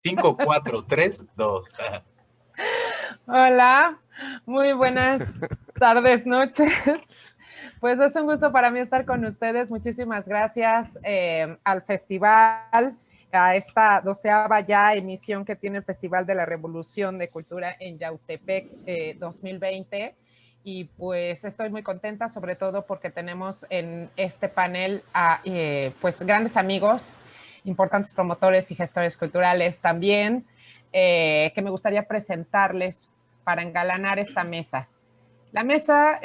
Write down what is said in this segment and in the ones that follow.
5, 4, 3, 2. Hola, muy buenas tardes, noches. Pues es un gusto para mí estar con ustedes. Muchísimas gracias al festival, a esta 12ª ya emisión que tiene el Festival de la Revolución de Cultura en Yautepec 2020. Y pues estoy muy contenta, sobre todo porque tenemos en este panel a pues grandes amigos, importantes promotores y gestores culturales también, que me gustaría presentarles para engalanar esta mesa. La mesa,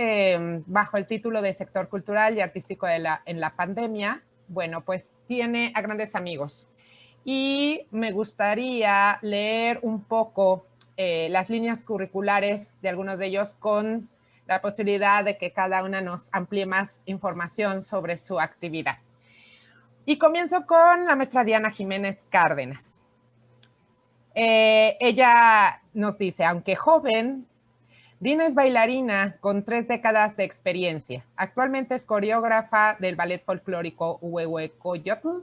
bajo el título de Sector Cultural y Artístico en la Pandemia, bueno, pues tiene a grandes amigos. Y me gustaría leer un poco las líneas curriculares de algunos de ellos con la posibilidad de que cada una nos amplíe más información sobre su actividad. Y comienzo con la maestra Diana Jiménez Cárdenas. Ella nos dice, aunque joven, Dina es bailarina con 3 décadas de experiencia. Actualmente es coreógrafa del ballet folclórico Huehuecoyotl,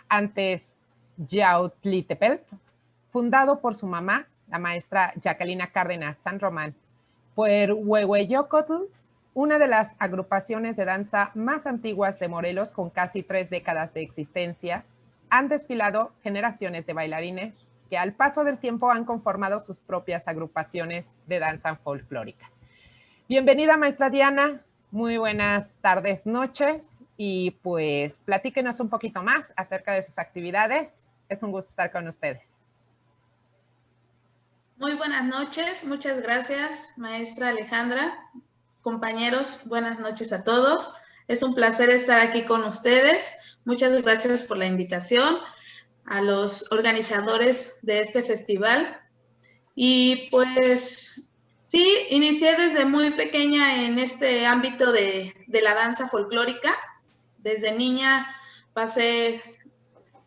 antes Yaotlitepetl, fundado por su mamá, la maestra Jacquelina Cárdenas San Román. Por Huehueyocotl, una de las agrupaciones de danza más antiguas de Morelos, con casi 3 décadas de existencia, han desfilado generaciones de bailarines que al paso del tiempo han conformado sus propias agrupaciones de danza folclórica. Bienvenida, maestra Diana. Muy buenas tardes, noches. Y pues platíquenos un poquito más acerca de sus actividades. Es un gusto estar con ustedes. Muy buenas noches. Muchas gracias, maestra Alejandra. Compañeros, buenas noches a todos. Es un placer estar aquí con ustedes. Muchas gracias por la invitación a los organizadores de este festival. Y pues sí, inicié desde muy pequeña en este ámbito de la danza folclórica. Desde niña pasé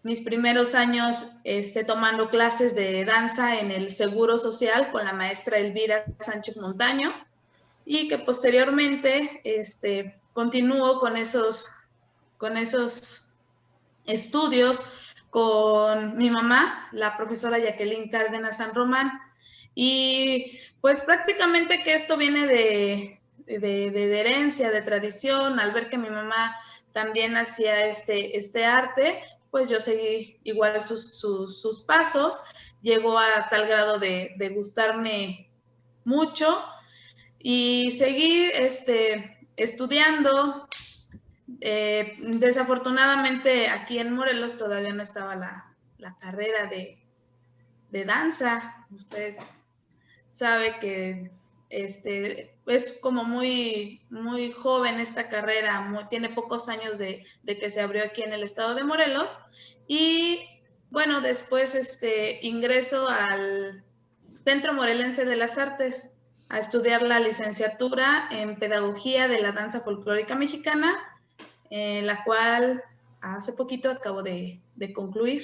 mis primeros años tomando clases de danza en el Seguro Social con la maestra Elvira Sánchez Montaño y que posteriormente continúo con esos estudios con mi mamá, la profesora Jacqueline Cárdenas San Román. Y pues prácticamente que esto viene de herencia, de tradición, al ver que mi mamá también hacía este arte, pues yo seguí igual sus pasos, llegó a tal grado de gustarme mucho y seguí estudiando. Desafortunadamente aquí en Morelos todavía no estaba la carrera de danza. Usted sabe que es como muy joven esta carrera, tiene pocos años de que se abrió aquí en el estado de Morelos. Y bueno, después ingreso al Centro Morelense de las Artes a estudiar la licenciatura en Pedagogía de la Danza Folclórica Mexicana, la cual hace poquito acabo de concluir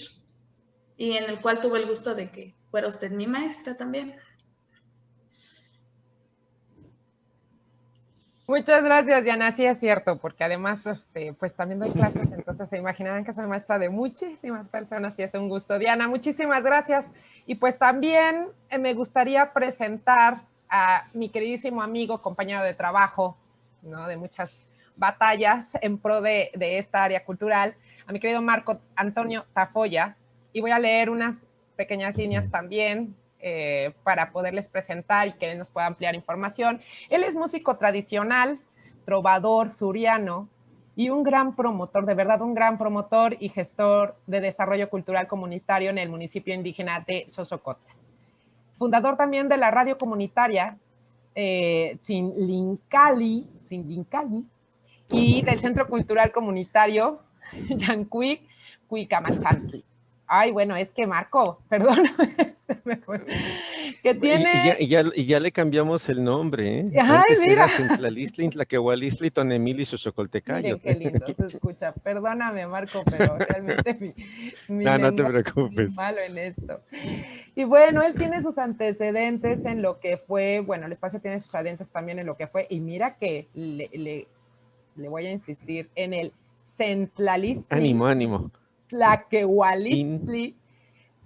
y en el cual tuve el gusto de que fuera usted mi maestra también. Muchas gracias, Diana. Sí es cierto, porque además pues también doy clases, entonces se imaginarán que soy maestra de muchísimas personas y es un gusto. Diana, muchísimas gracias. Y pues también me gustaría presentar a mi queridísimo amigo, compañero de trabajo, ¿no? De muchas batallas en pro de esta área cultural, a mi querido Marco Antonio Tafoya, y voy a leer unas pequeñas líneas también para poderles presentar y que él nos pueda ampliar información. Él es músico tradicional, trovador suriano y un gran promotor, de verdad un gran promotor y gestor de desarrollo cultural comunitario en el municipio indígena de Sosocotla. Fundador también de la radio comunitaria Sinlincali y del Centro Cultural Comunitario Yancuic Cuicamachantli. Ay, bueno, es que Marco, perdón, que tiene... Y ya le cambiamos el nombre, ¿eh? Ay, antes mira. era Centlalistli, Tlaquehualistli, Tonemili, Xochocoltecayo. Miren qué lindo se escucha. Perdóname, Marco, pero realmente mi no te preocupes. Es malo en esto. Y bueno, él tiene sus antecedentes en lo que fue, bueno, el espacio tiene sus antecedentes también en lo que fue, y mira que le voy a insistir en el Centlalistli. Ánimo. Tlaquehualistli,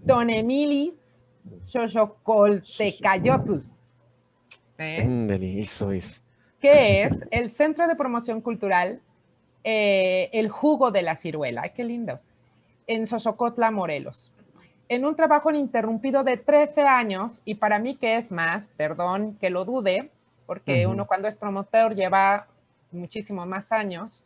Tonemilis Xochocoltecayotl, Eso es. que es el Centro de Promoción Cultural El Jugo de la Ciruela. ¡Ay, qué lindo! En Xochocotla, Morelos. En un trabajo ininterrumpido de 13 años, y para mí que es más, perdón que lo dude, porque uno cuando es promotor lleva muchísimo más años,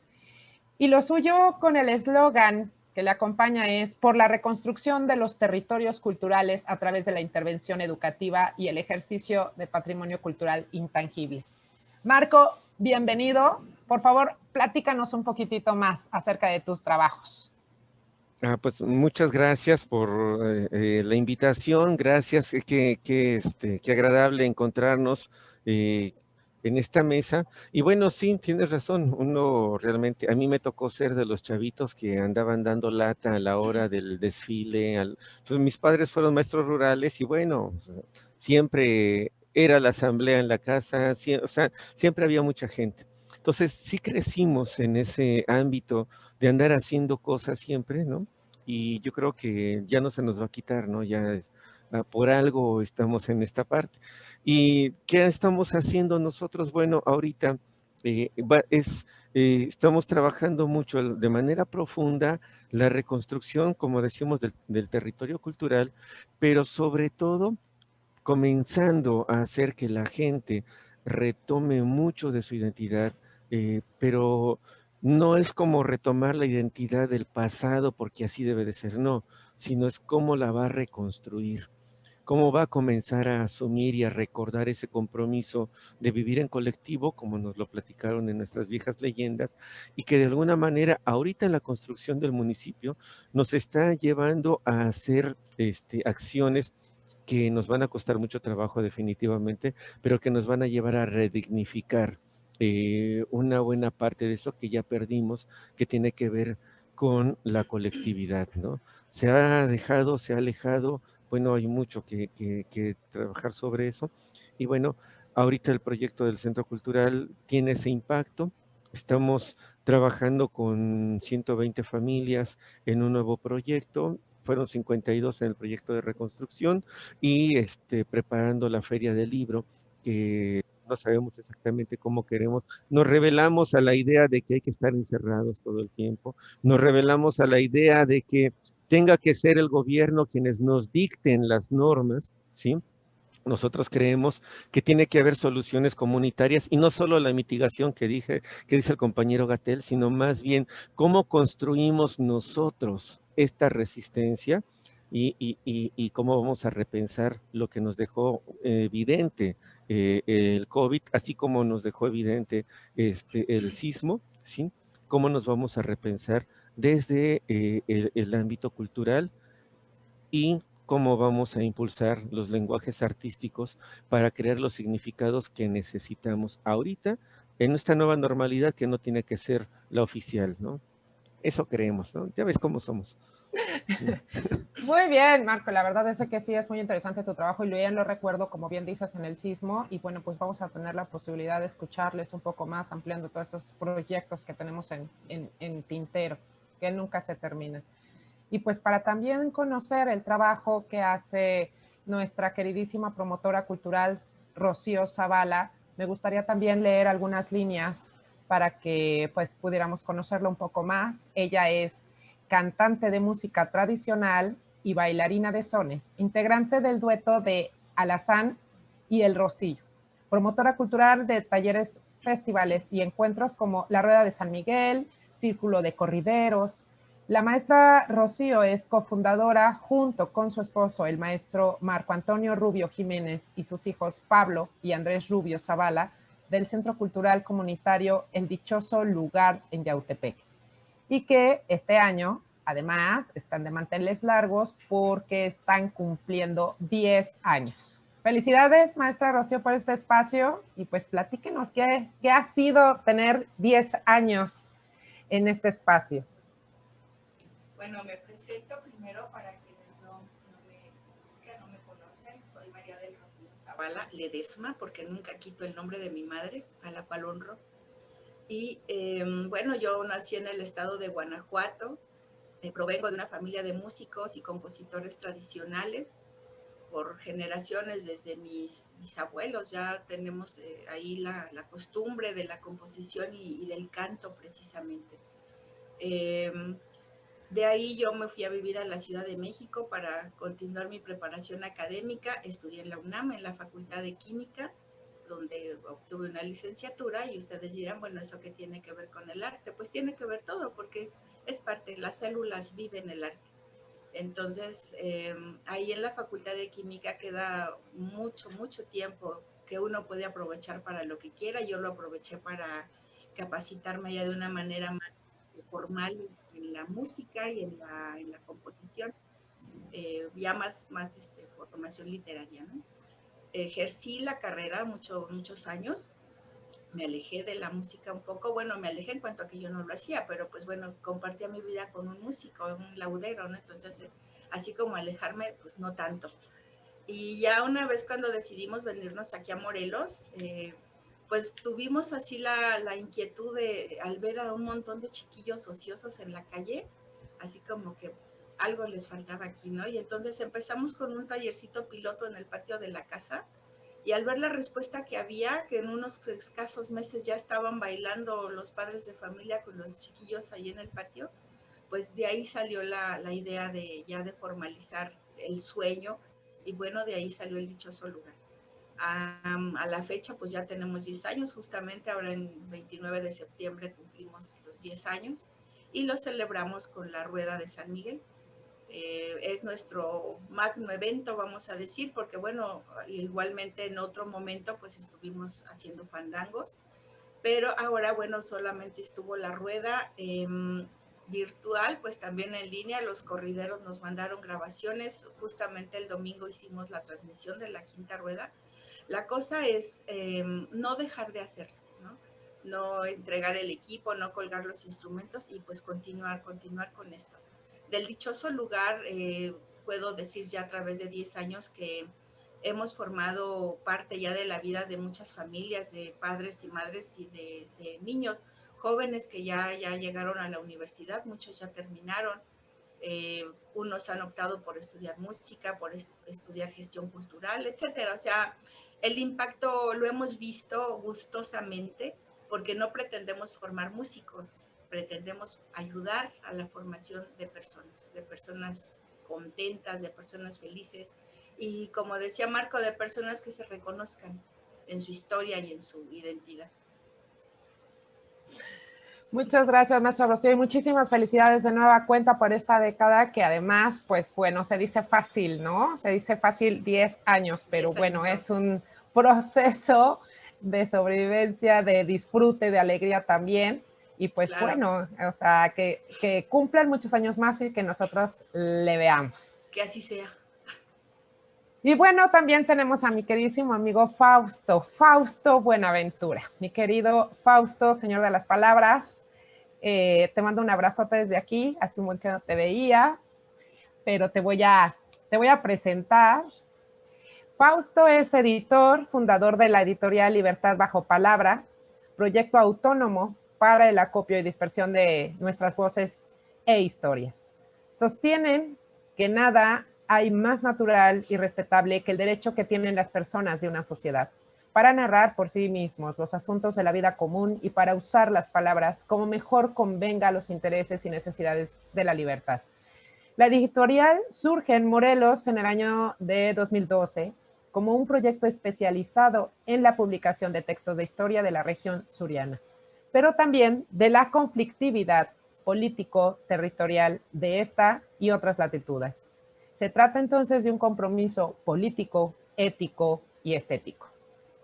y lo suyo con el eslogan que le acompaña es por la reconstrucción de los territorios culturales a través de la intervención educativa y el ejercicio de patrimonio cultural intangible. Marco, bienvenido. Por favor, platícanos un poquitito más acerca de tus trabajos. Pues muchas gracias por la invitación, gracias, qué agradable encontrarnos en esta mesa. Y bueno, sí, tienes razón, uno realmente, a mí me tocó ser de los chavitos que andaban dando lata a la hora del desfile. Pues mis padres fueron maestros rurales y bueno, o sea, siempre era la asamblea en la casa, o sea, siempre había mucha gente. Entonces sí crecimos en ese ámbito de andar haciendo cosas siempre, ¿no? Y yo creo que ya no se nos va a quitar, ¿no? Por algo estamos en esta parte. ¿Y qué estamos haciendo nosotros? Bueno, ahorita estamos trabajando mucho de manera profunda la reconstrucción, como decimos, del territorio cultural, pero sobre todo comenzando a hacer que la gente retome mucho de su identidad, pero no es como retomar la identidad del pasado porque así debe de ser, no, sino es cómo la va a reconstruir, cómo va a comenzar a asumir y a recordar ese compromiso de vivir en colectivo, como nos lo platicaron en nuestras viejas leyendas, y que de alguna manera ahorita en la construcción del municipio nos está llevando a hacer acciones que nos van a costar mucho trabajo definitivamente, pero que nos van a llevar a redignificar una buena parte de eso que ya perdimos, que tiene que ver con la colectividad, ¿no? Se ha dejado, se ha alejado, bueno, hay mucho que trabajar sobre eso, y bueno, ahorita el proyecto del Centro Cultural tiene ese impacto. Estamos trabajando con 120 familias en un nuevo proyecto, fueron 52 en el proyecto de reconstrucción y preparando la feria del libro, que no sabemos exactamente cómo queremos. Nos revelamos a la idea de que hay que estar encerrados todo el tiempo, nos revelamos a la idea de que tenga que ser el gobierno quienes nos dicten las normas, ¿sí? Nosotros creemos que tiene que haber soluciones comunitarias y no solo la mitigación que dice el compañero Gatell, sino más bien cómo construimos nosotros esta resistencia y cómo vamos a repensar lo que nos dejó evidente el COVID, así como nos dejó evidente el sismo, ¿sí? Cómo nos vamos a repensar desde el ámbito cultural y cómo vamos a impulsar los lenguajes artísticos para crear los significados que necesitamos ahorita en esta nueva normalidad que no tiene que ser la oficial, ¿no? Eso creemos, ¿no? Ya ves cómo somos. Muy bien, Marco, la verdad es que sí es muy interesante tu trabajo y bien lo recuerdo, como bien dices, en el sismo, y bueno, pues vamos a tener la posibilidad de escucharles un poco más, ampliando todos esos proyectos que tenemos en tintero, que nunca se terminan. Y pues para también conocer el trabajo que hace nuestra queridísima promotora cultural Rocío Zavala, me gustaría también leer algunas líneas para que pues pudiéramos conocerla un poco más. Ella es cantante de música tradicional y bailarina de sones, integrante del dueto de Alazán y El Rocío, promotora cultural de talleres, festivales y encuentros como La Rueda de San Miguel, Círculo de Corrideros. La maestra Rocío es cofundadora, junto con su esposo, el maestro Marco Antonio Rubio Jiménez, y sus hijos Pablo y Andrés Rubio Zavala, del Centro Cultural Comunitario El Dichoso Lugar en Yautepec. Y que este año, además, están de manteles largos porque están cumpliendo 10 años. Felicidades, maestra Rocío, por este espacio, y pues platíquenos qué ha sido tener 10 años en este espacio. Bueno, me presento primero para quienes no me conocen. Soy María del Rocío Zavala Ledesma, porque nunca quito el nombre de mi madre, a la cual honro. Y bueno, yo nací en el estado de Guanajuato, provengo de una familia de músicos y compositores tradicionales por generaciones, desde mis abuelos. Ya tenemos ahí la costumbre de la composición y del canto precisamente. De ahí yo me fui a vivir a la Ciudad de México para continuar mi preparación académica. Estudié en la UNAM, en la Facultad de Química, donde obtuve una licenciatura, y ustedes dirán, bueno, ¿eso qué tiene que ver con el arte? Pues tiene que ver todo, porque es parte, las células viven el arte. Entonces, ahí en la Facultad de Química queda mucho tiempo que uno puede aprovechar para lo que quiera. Yo lo aproveché para capacitarme ya de una manera más formal en la música y en la composición, ya más formación literaria, ¿no? Ejercí la carrera muchos años. Me alejé de la música un poco, bueno, me alejé en cuanto a que yo no lo hacía, pero pues bueno, compartía mi vida con un músico, un laudero, ¿no? Entonces, así como alejarme, pues no tanto. Y ya una vez cuando decidimos venirnos aquí a Morelos, pues tuvimos así la inquietud al ver a un montón de chiquillos ociosos en la calle, así como que algo les faltaba aquí, ¿no? Y entonces empezamos con un tallercito piloto en el patio de la casa, y al ver la respuesta que había, que en unos escasos meses ya estaban bailando los padres de familia con los chiquillos ahí en el patio, pues de ahí salió la idea de formalizar el sueño, y bueno, de ahí salió el dichoso lugar. A la fecha, pues ya tenemos 10 años, justamente ahora en 29 de septiembre cumplimos los 10 años, y lo celebramos con la Rueda de San Miguel. Es nuestro magno evento, vamos a decir, porque bueno, igualmente en otro momento pues estuvimos haciendo fandangos, pero ahora bueno, solamente estuvo la rueda virtual, pues también en línea. Los corrideros nos mandaron grabaciones, justamente el domingo hicimos la transmisión de la quinta rueda. La cosa es no dejar de hacerlo, ¿no? No entregar el equipo, no colgar los instrumentos, y pues continuar con esto. Del dichoso lugar, puedo decir ya a través de 10 años que hemos formado parte ya de la vida de muchas familias, de padres y madres y de niños, jóvenes que ya llegaron a la universidad, muchos ya terminaron, unos han optado por estudiar música, por estudiar gestión cultural, etcétera. O sea, el impacto lo hemos visto gustosamente, porque no pretendemos formar músicos, pretendemos ayudar a la formación de personas contentas, de personas felices, y como decía Marco, de personas que se reconozcan en su historia y en su identidad. Muchas gracias, maestra Rocío, y muchísimas felicidades de nueva cuenta por esta década, que además, pues bueno, se dice fácil, ¿no? Se dice fácil 10 años, pero 10 bueno, años. Es un proceso de sobrevivencia, de disfrute, de alegría también, y pues claro, bueno, o sea, que cumplan muchos años más y que nosotros le veamos. Que así sea. Y bueno, también tenemos a mi queridísimo amigo Fausto Buenaventura. Mi querido Fausto, señor de las palabras, te mando un abrazote desde aquí, hace un buen que no te veía, pero te voy a presentar. Fausto es editor, fundador de la editorial Libertad Bajo Palabra, proyecto autónomo para el acopio y dispersión de nuestras voces e historias. Sostienen que nada hay más natural y respetable que el derecho que tienen las personas de una sociedad para narrar por sí mismos los asuntos de la vida común y para usar las palabras como mejor convenga a los intereses y necesidades de la libertad. La editorial surge en Morelos en el año de 2012 como un proyecto especializado en la publicación de textos de historia de la región suriana, pero también de la conflictividad político-territorial de esta y otras latitudes. Se trata entonces de un compromiso político, ético y estético.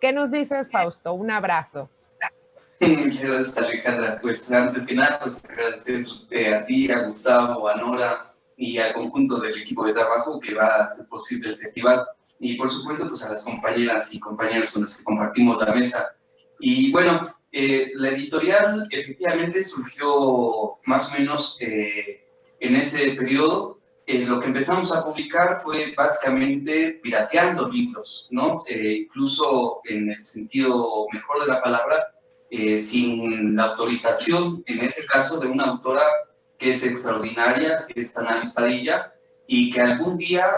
¿Qué nos dices, Fausto? Un abrazo. Muchas gracias, Alejandra. Pues antes que nada, pues agradecerte a ti, a Gustavo, a Nora y al conjunto del equipo de trabajo que va a hacer posible el festival. Y por supuesto, pues a las compañeras y compañeros con los que compartimos la mesa. Y bueno, la editorial efectivamente surgió más o menos en ese periodo. Lo que empezamos a publicar fue básicamente pirateando libros, ¿no? Incluso en el sentido mejor de la palabra, sin la autorización, en ese caso, de una autora que es extraordinaria, que es Tanalis Padilla, y que algún día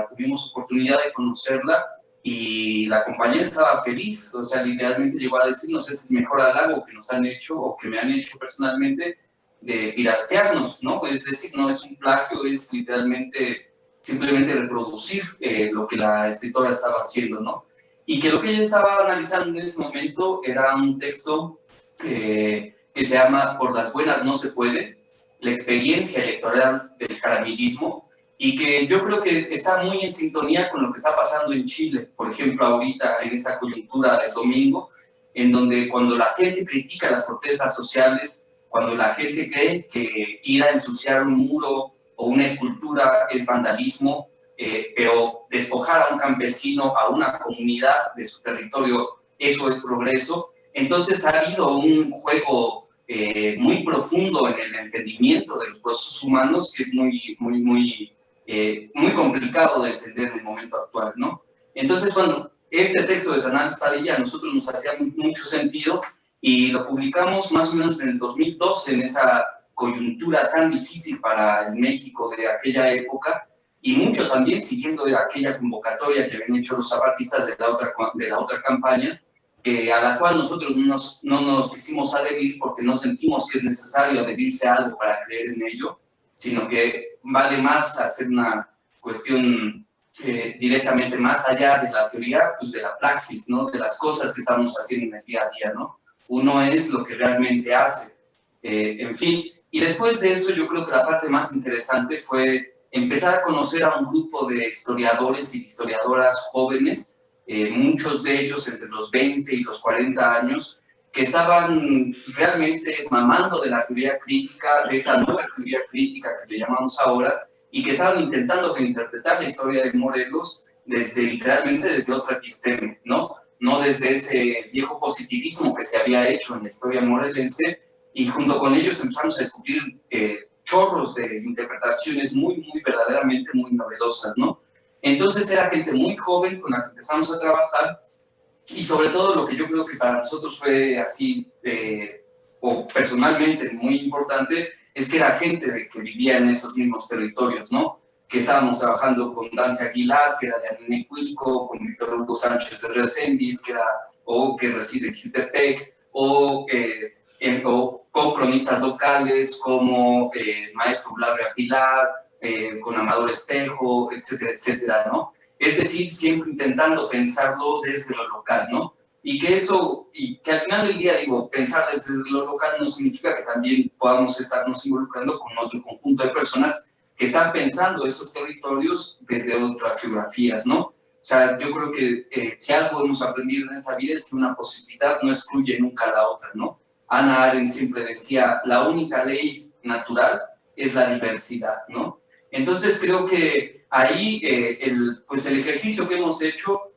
tuvimos oportunidad de conocerla y la compañera estaba feliz, o sea, literalmente llegó a decirnos, es el mejor halago que nos han hecho o que me han hecho personalmente de piratearnos, ¿no? Es decir, no es un plagio, es literalmente simplemente reproducir lo que la escritora estaba haciendo, ¿no? Y que lo que ella estaba analizando en ese momento era un texto que se llama Por las buenas no se puede, la experiencia electoral del jaramillismo, y que yo creo que está muy en sintonía con lo que está pasando en Chile, por ejemplo, ahorita en esta coyuntura del domingo, en donde cuando la gente critica las protestas sociales, cuando la gente cree que ir a ensuciar un muro o una escultura es vandalismo, pero despojar a un campesino, a una comunidad de su territorio, eso es progreso. Entonces ha habido un juego muy profundo en el entendimiento de los procesos humanos que es muy complicado de entender en el momento actual, ¿no? Entonces, bueno, este texto de Tanalis Padilla a nosotros nos hacía mucho sentido y lo publicamos más o menos en el 2012, en esa coyuntura tan difícil para el México de aquella época, y mucho también siguiendo de aquella convocatoria que habían hecho los zapatistas de la otra campaña, a la cual nosotros no nos quisimos adherir porque no sentimos que es necesario adherirse a algo para creer en ello, sino que vale más hacer una cuestión directamente más allá de la teoría, pues de la praxis, ¿no? De las cosas que estamos haciendo en el día a día, ¿no? Uno es lo que realmente hace. En fin, y después de eso yo creo que la parte más interesante fue empezar a conocer a un grupo de historiadores y historiadoras jóvenes, muchos de ellos entre los 20 y los 40 años, que estaban realmente mamando de la teoría crítica, de esta nueva teoría crítica que le llamamos ahora, y que estaban intentando interpretar la historia de Morelos literalmente desde otra episteme, ¿no? No desde ese viejo positivismo que se había hecho en la historia morelense, y junto con ellos empezamos a descubrir chorros de interpretaciones muy verdaderamente muy novedosas, ¿no? Entonces era gente muy joven con la que empezamos a trabajar, y sobre todo lo que yo creo que para nosotros fue así, o personalmente muy importante, es que era gente que vivía en esos mismos territorios, ¿no? Que estábamos trabajando con Dante Aguilar, que era de Anenecuilco, con Víctor Hugo Sánchez de Reséndiz, que reside en Jutepec, o con cronistas locales como el maestro Blavio Aguilar, con Amador Espejo, etcétera, etcétera, ¿no? Es decir, siempre intentando pensarlo desde lo local, ¿no? Y que al final del día, digo, pensar desde lo local no significa que también podamos estarnos involucrando con otro conjunto de personas que están pensando esos territorios desde otras geografías, ¿no? O sea, yo creo que si algo hemos aprendido en esta vida es que una posibilidad no excluye nunca a la otra, ¿no? Hannah Arendt siempre decía, la única ley natural es la diversidad, ¿no? Entonces creo que ahí el ejercicio que hemos hecho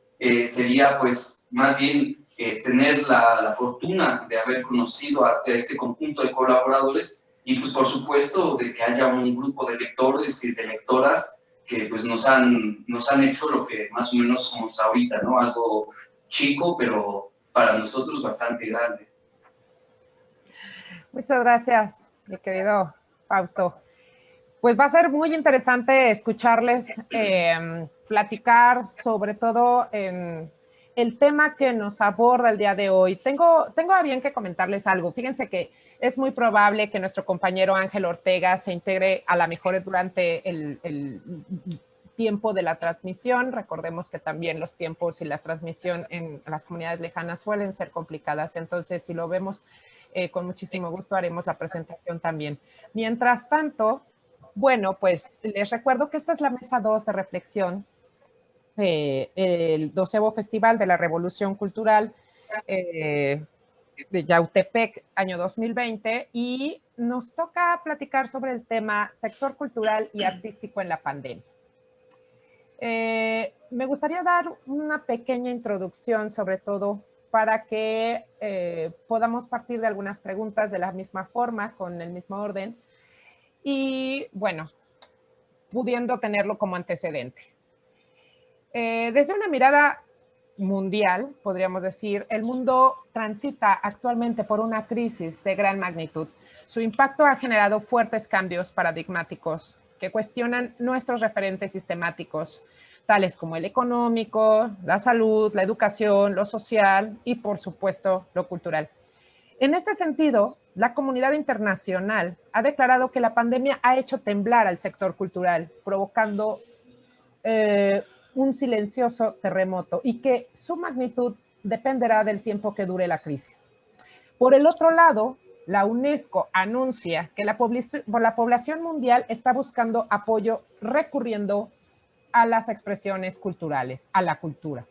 sería pues más bien tener la fortuna de haber conocido a este conjunto de colaboradores y pues por supuesto de que haya un grupo de lectores y de lectoras que pues nos han hecho lo que más o menos somos ahorita, ¿no? Algo chico, pero para nosotros bastante grande. Muchas gracias, mi querido Fausto. Pues va a ser muy interesante escucharles platicar sobre todo en el tema que nos aborda el día de hoy. Tengo a bien que comentarles algo. Fíjense que es muy probable que nuestro compañero Ángel Ortega se integre a la mejor durante el tiempo de la transmisión. Recordemos que también los tiempos y la transmisión en las comunidades lejanas suelen ser complicadas. Entonces, si lo vemos con muchísimo gusto, haremos la presentación también. Mientras tanto, bueno, pues les recuerdo que esta es la mesa 2 de reflexión el 12º Festival de la Revolución Cultural de Yautepec, año 2020, y nos toca platicar sobre el tema sector cultural y artístico en la pandemia. Me gustaría dar una pequeña introducción, sobre todo, para que podamos partir de algunas preguntas de la misma forma, con el mismo orden, y bueno, pudiendo tenerlo como antecedente. Desde una mirada mundial, podríamos decir, el mundo transita actualmente por una crisis de gran magnitud. Su impacto ha generado fuertes cambios paradigmáticos que cuestionan nuestros referentes sistemáticos, tales como el económico, la salud, la educación, lo social y, por supuesto, lo cultural. En este sentido, la comunidad internacional ha declarado que la pandemia ha hecho temblar al sector cultural, provocando un silencioso terremoto y que su magnitud dependerá del tiempo que dure la crisis. Por el otro lado, la UNESCO anuncia que la población mundial está buscando apoyo recurriendo a las expresiones culturales, a la cultura,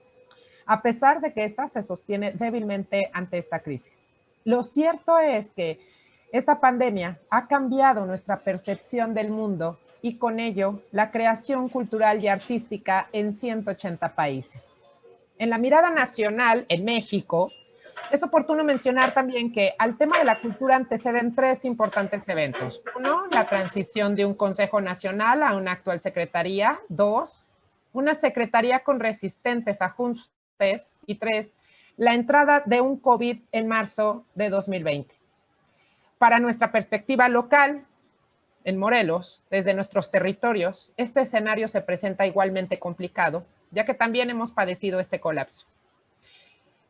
a pesar de que ésta se sostiene débilmente ante esta crisis. Lo cierto es que esta pandemia ha cambiado nuestra percepción del mundo y con ello la creación cultural y artística en 180 países. En la mirada nacional, en México, es oportuno mencionar también que al tema de la cultura anteceden 3 importantes eventos. 1, la transición de un Consejo Nacional a una actual Secretaría. 2, una Secretaría con resistentes ajustes. Y 3, la entrada de un COVID en marzo de 2020. Para nuestra perspectiva local, en Morelos, desde nuestros territorios, este escenario se presenta igualmente complicado, ya que también hemos padecido este colapso.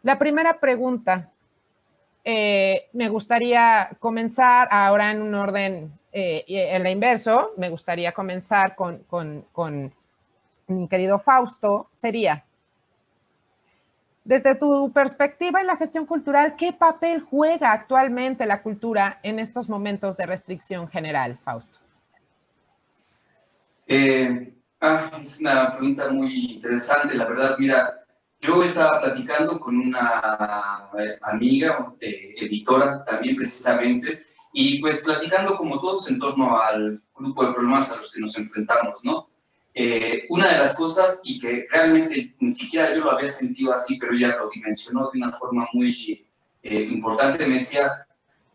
La primera pregunta, me gustaría comenzar ahora en un orden en la inverso, me gustaría comenzar con mi querido Fausto, sería, desde tu perspectiva en la gestión cultural, ¿qué papel juega actualmente la cultura en estos momentos de restricción general, Fausto? Es una pregunta muy interesante, la verdad. Mira, yo estaba platicando con una amiga, editora también precisamente, y pues platicando como todos en torno al grupo de problemas a los que nos enfrentamos, ¿no? Una de las cosas, y que realmente ni siquiera yo lo había sentido así, pero ella lo dimensionó de una forma muy importante, me decía,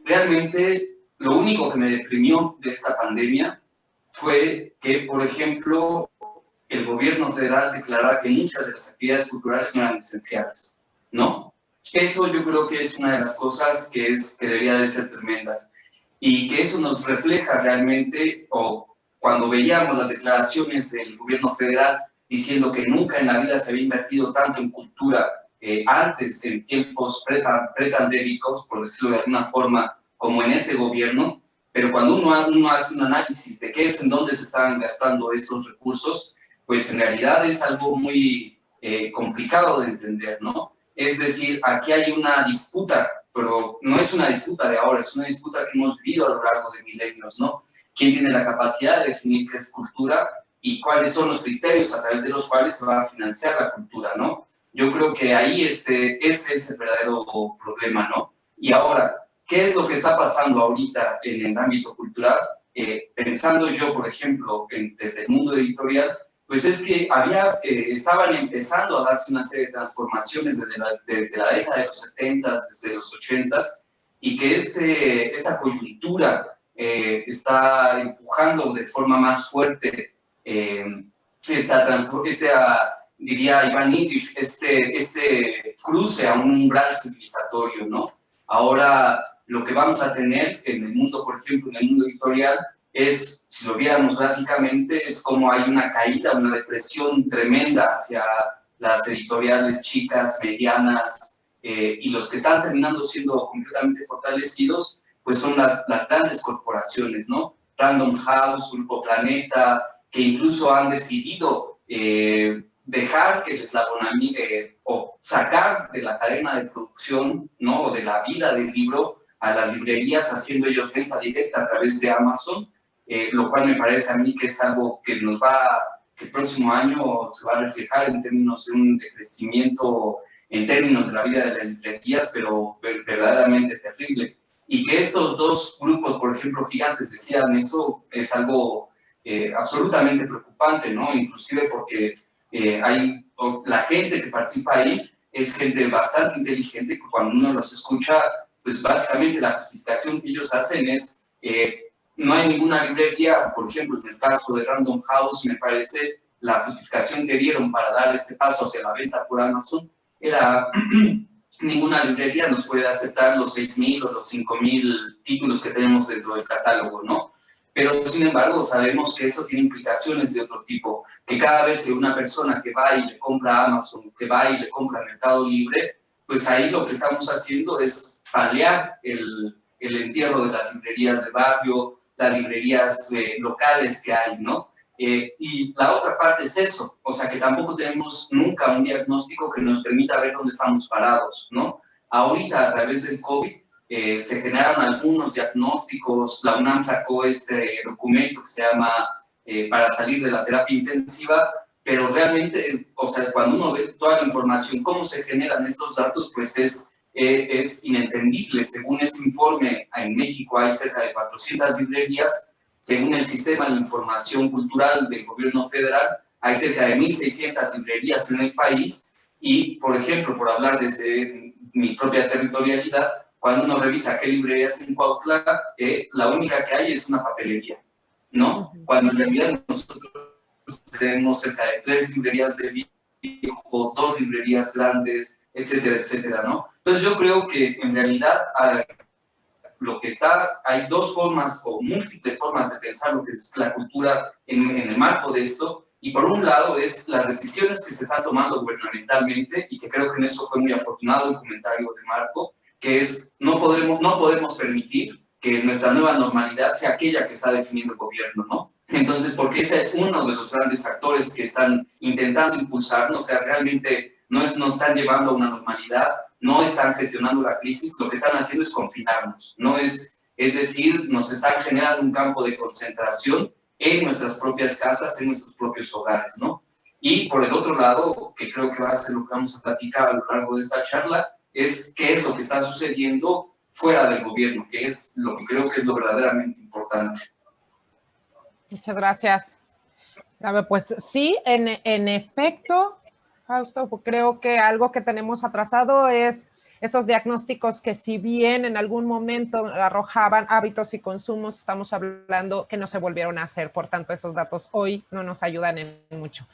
realmente lo único que me deprimió de esta pandemia fue que, por ejemplo, el gobierno federal declarara que muchas de las actividades culturales no eran esenciales, ¿no? Eso yo creo que es una de las cosas que debería de ser tremendas, y que eso nos refleja realmente, o cuando veíamos las declaraciones del gobierno federal diciendo que nunca en la vida se había invertido tanto en cultura antes, en tiempos prepandémicos, por decirlo de alguna forma, como en este gobierno, pero cuando uno hace un análisis de qué es en dónde se están gastando estos recursos, pues en realidad es algo muy complicado de entender, ¿no? Es decir, aquí hay una disputa, pero no es una disputa de ahora, es una disputa que hemos vivido a lo largo de milenios, ¿no? ¿Quién tiene la capacidad de definir qué es cultura y cuáles son los criterios a través de los cuales se va a financiar la cultura, ¿no? Yo creo que ahí ese es el verdadero problema, ¿no? Y ahora, ¿qué es lo que está pasando ahorita en el ámbito cultural? Pensando yo, por ejemplo, desde el mundo editorial, pues es que estaban empezando a darse una serie de transformaciones desde la década de los 70, desde los 80, y que esta coyuntura está empujando de forma más fuerte diría Iván Illich, este cruce a un umbral civilizatorio, ¿no? Ahora lo que vamos a tener en el mundo, por ejemplo, en el mundo editorial, es, si lo viéramos gráficamente, es como hay una caída, una depresión tremenda hacia las editoriales chicas, medianas, y los que están terminando siendo completamente fortalecidos, pues son las grandes corporaciones, ¿no? Random House, Grupo Planeta, que incluso han decidido dejar el eslabonamiento o sacar de la cadena de producción, ¿no? O de la vida del libro a las librerías, haciendo ellos venta directa a través de Amazon, lo cual me parece a mí que es algo que que el próximo año se va a reflejar en términos de un decrecimiento en términos de la vida de las librerías, pero verdaderamente terrible. Y que estos dos grupos, por ejemplo, gigantes, decían eso, es algo absolutamente preocupante, ¿no? Inclusive porque la gente que participa ahí es gente bastante inteligente, que cuando uno los escucha, pues básicamente la justificación que ellos hacen es, no hay ninguna librería, por ejemplo, en el caso de Random House, me parece, la justificación que dieron para dar ese paso hacia la venta por Amazon era ninguna librería nos puede aceptar los 6.000 o los 5.000 títulos que tenemos dentro del catálogo, ¿no? Pero, sin embargo, sabemos que eso tiene implicaciones de otro tipo, que cada vez que una persona que va y le compra a Amazon, que va y le compra a Mercado Libre, pues ahí lo que estamos haciendo es paliar el entierro de las librerías de barrio, las librerías locales que hay, ¿no? Y la otra parte es eso, o sea que tampoco tenemos nunca un diagnóstico que nos permita ver dónde estamos parados, ¿no? Ahorita, a través del COVID, se generaron algunos diagnósticos, la UNAM sacó este documento que se llama Para salir de la terapia intensiva, pero realmente, o sea, cuando uno ve toda la información, cómo se generan estos datos, pues es inentendible. Según este informe, en México hay cerca de 400 librerías. Según el Sistema de Información Cultural del Gobierno Federal, hay cerca de 1.600 librerías en el país y, por ejemplo, por hablar desde mi propia territorialidad, cuando uno revisa qué librerías en Cuautla, la única que hay es una papelería, ¿no? Cuando en realidad nosotros tenemos cerca de 3 librerías de viejo, 2 librerías grandes, etcétera, etcétera, ¿no? Entonces yo creo que en realidad lo que está, hay dos formas o múltiples formas de pensar lo que es la cultura en el marco de esto, y por un lado es las decisiones que se están tomando gubernamentalmente, y que creo que en eso fue muy afortunado el comentario de Marco, que es no podemos permitir que nuestra nueva normalidad sea aquella que está definiendo el gobierno, ¿no? Entonces, porque ese es uno de los grandes actores que están intentando impulsarnos, o sea, realmente no están llevando a una normalidad, no están gestionando la crisis, lo que están haciendo es confinarnos, ¿no? Es decir, nos están generando un campo de concentración en nuestras propias casas, en nuestros propios hogares, ¿no? Y por el otro lado, que creo que va a ser lo que vamos a platicar a lo largo de esta charla, es qué es lo que está sucediendo fuera del gobierno, que es lo que creo que es lo verdaderamente importante. Muchas gracias. Pues sí, en efecto, Fausto, creo que algo que tenemos atrasado es esos diagnósticos que si bien en algún momento arrojaban hábitos y consumos, estamos hablando que no se volvieron a hacer, por tanto esos datos hoy no nos ayudan en mucho.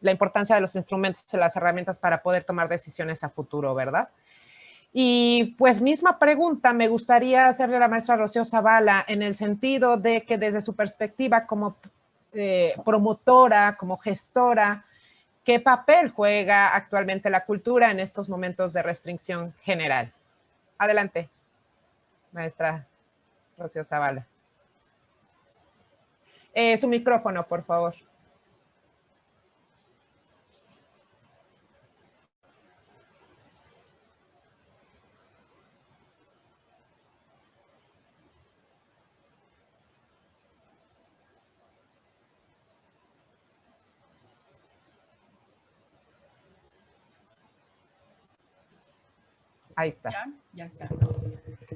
La importancia de los instrumentos y las herramientas para poder tomar decisiones a futuro, ¿verdad? Y pues misma pregunta me gustaría hacerle a la maestra Rocío Zavala en el sentido de que desde su perspectiva como promotora, como gestora, ¿qué papel juega actualmente la cultura en estos momentos de restricción general? Adelante, maestra Rocío Zavala. Su micrófono, por favor. Ahí está. Ya está.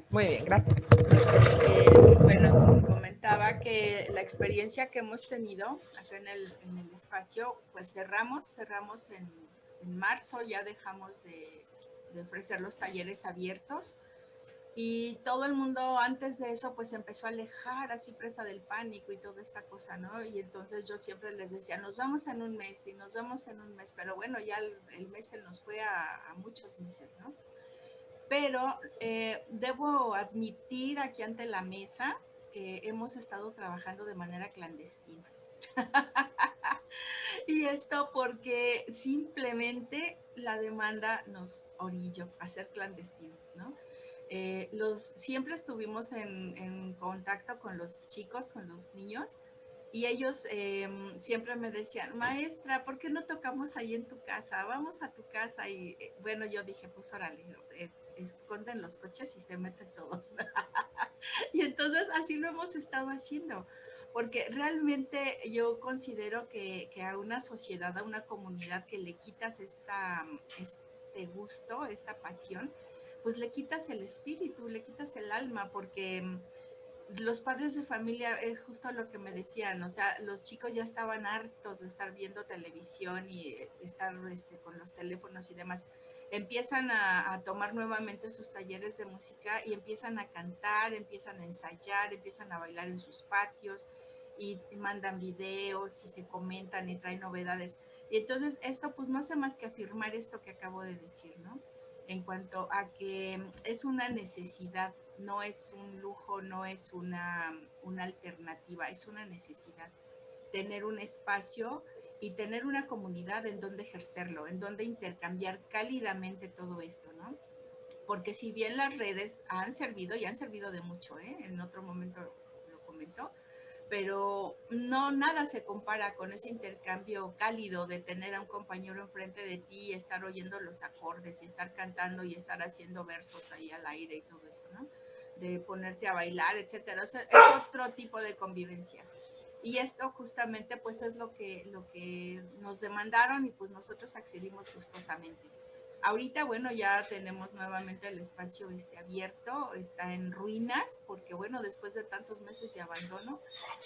Muy bien, gracias. Bueno, comentaba que la experiencia que hemos tenido acá en el espacio, pues cerramos en marzo, ya dejamos de ofrecer los talleres abiertos y todo el mundo antes de eso pues empezó a alejar así presa del pánico y toda esta cosa, ¿no? Y entonces yo siempre les decía, nos vemos en un mes y nos vemos en un mes, pero bueno, ya el mes se nos fue a muchos meses, ¿no? Pero debo admitir aquí ante la mesa que hemos estado trabajando de manera clandestina. Y esto porque simplemente la demanda nos orilló a ser clandestinos, ¿no? Siempre estuvimos en contacto con los chicos, con los niños, y ellos siempre me decían, maestra, ¿por qué no tocamos ahí en tu casa? Vamos a tu casa. Y bueno, yo dije, pues órale, esconden los coches y se meten todos. Y entonces así lo hemos estado haciendo, porque realmente yo considero que a una sociedad, a una comunidad que le quitas este gusto, esta pasión, pues le quitas el espíritu, le quitas el alma, porque los padres de familia, es justo lo que me decían, o sea, los chicos ya estaban hartos de estar viendo televisión y estar con los teléfonos y demás. Empiezan a tomar nuevamente sus talleres de música y empiezan a cantar, empiezan a ensayar, empiezan a bailar en sus patios y mandan videos y se comentan y traen novedades. Y entonces esto pues no hace más que afirmar esto que acabo de decir, ¿no? en cuanto a que es una necesidad, no es un lujo, no es una alternativa, es una necesidad tener un espacio y tener una comunidad en donde ejercerlo, en donde intercambiar cálidamente todo esto, ¿no? Porque si bien las redes han servido y han servido de mucho, en otro momento lo comento, pero no, nada se compara con ese intercambio cálido de tener a un compañero enfrente de ti y estar oyendo los acordes y estar cantando y estar haciendo versos ahí al aire y todo esto, ¿no? De ponerte a bailar, etcétera. O sea, es otro tipo de convivencia. Y esto justamente pues es lo que nos demandaron y pues nosotros accedimos gustosamente. Ahorita, bueno, ya tenemos nuevamente el espacio abierto, está en ruinas, porque bueno, después de tantos meses de abandono,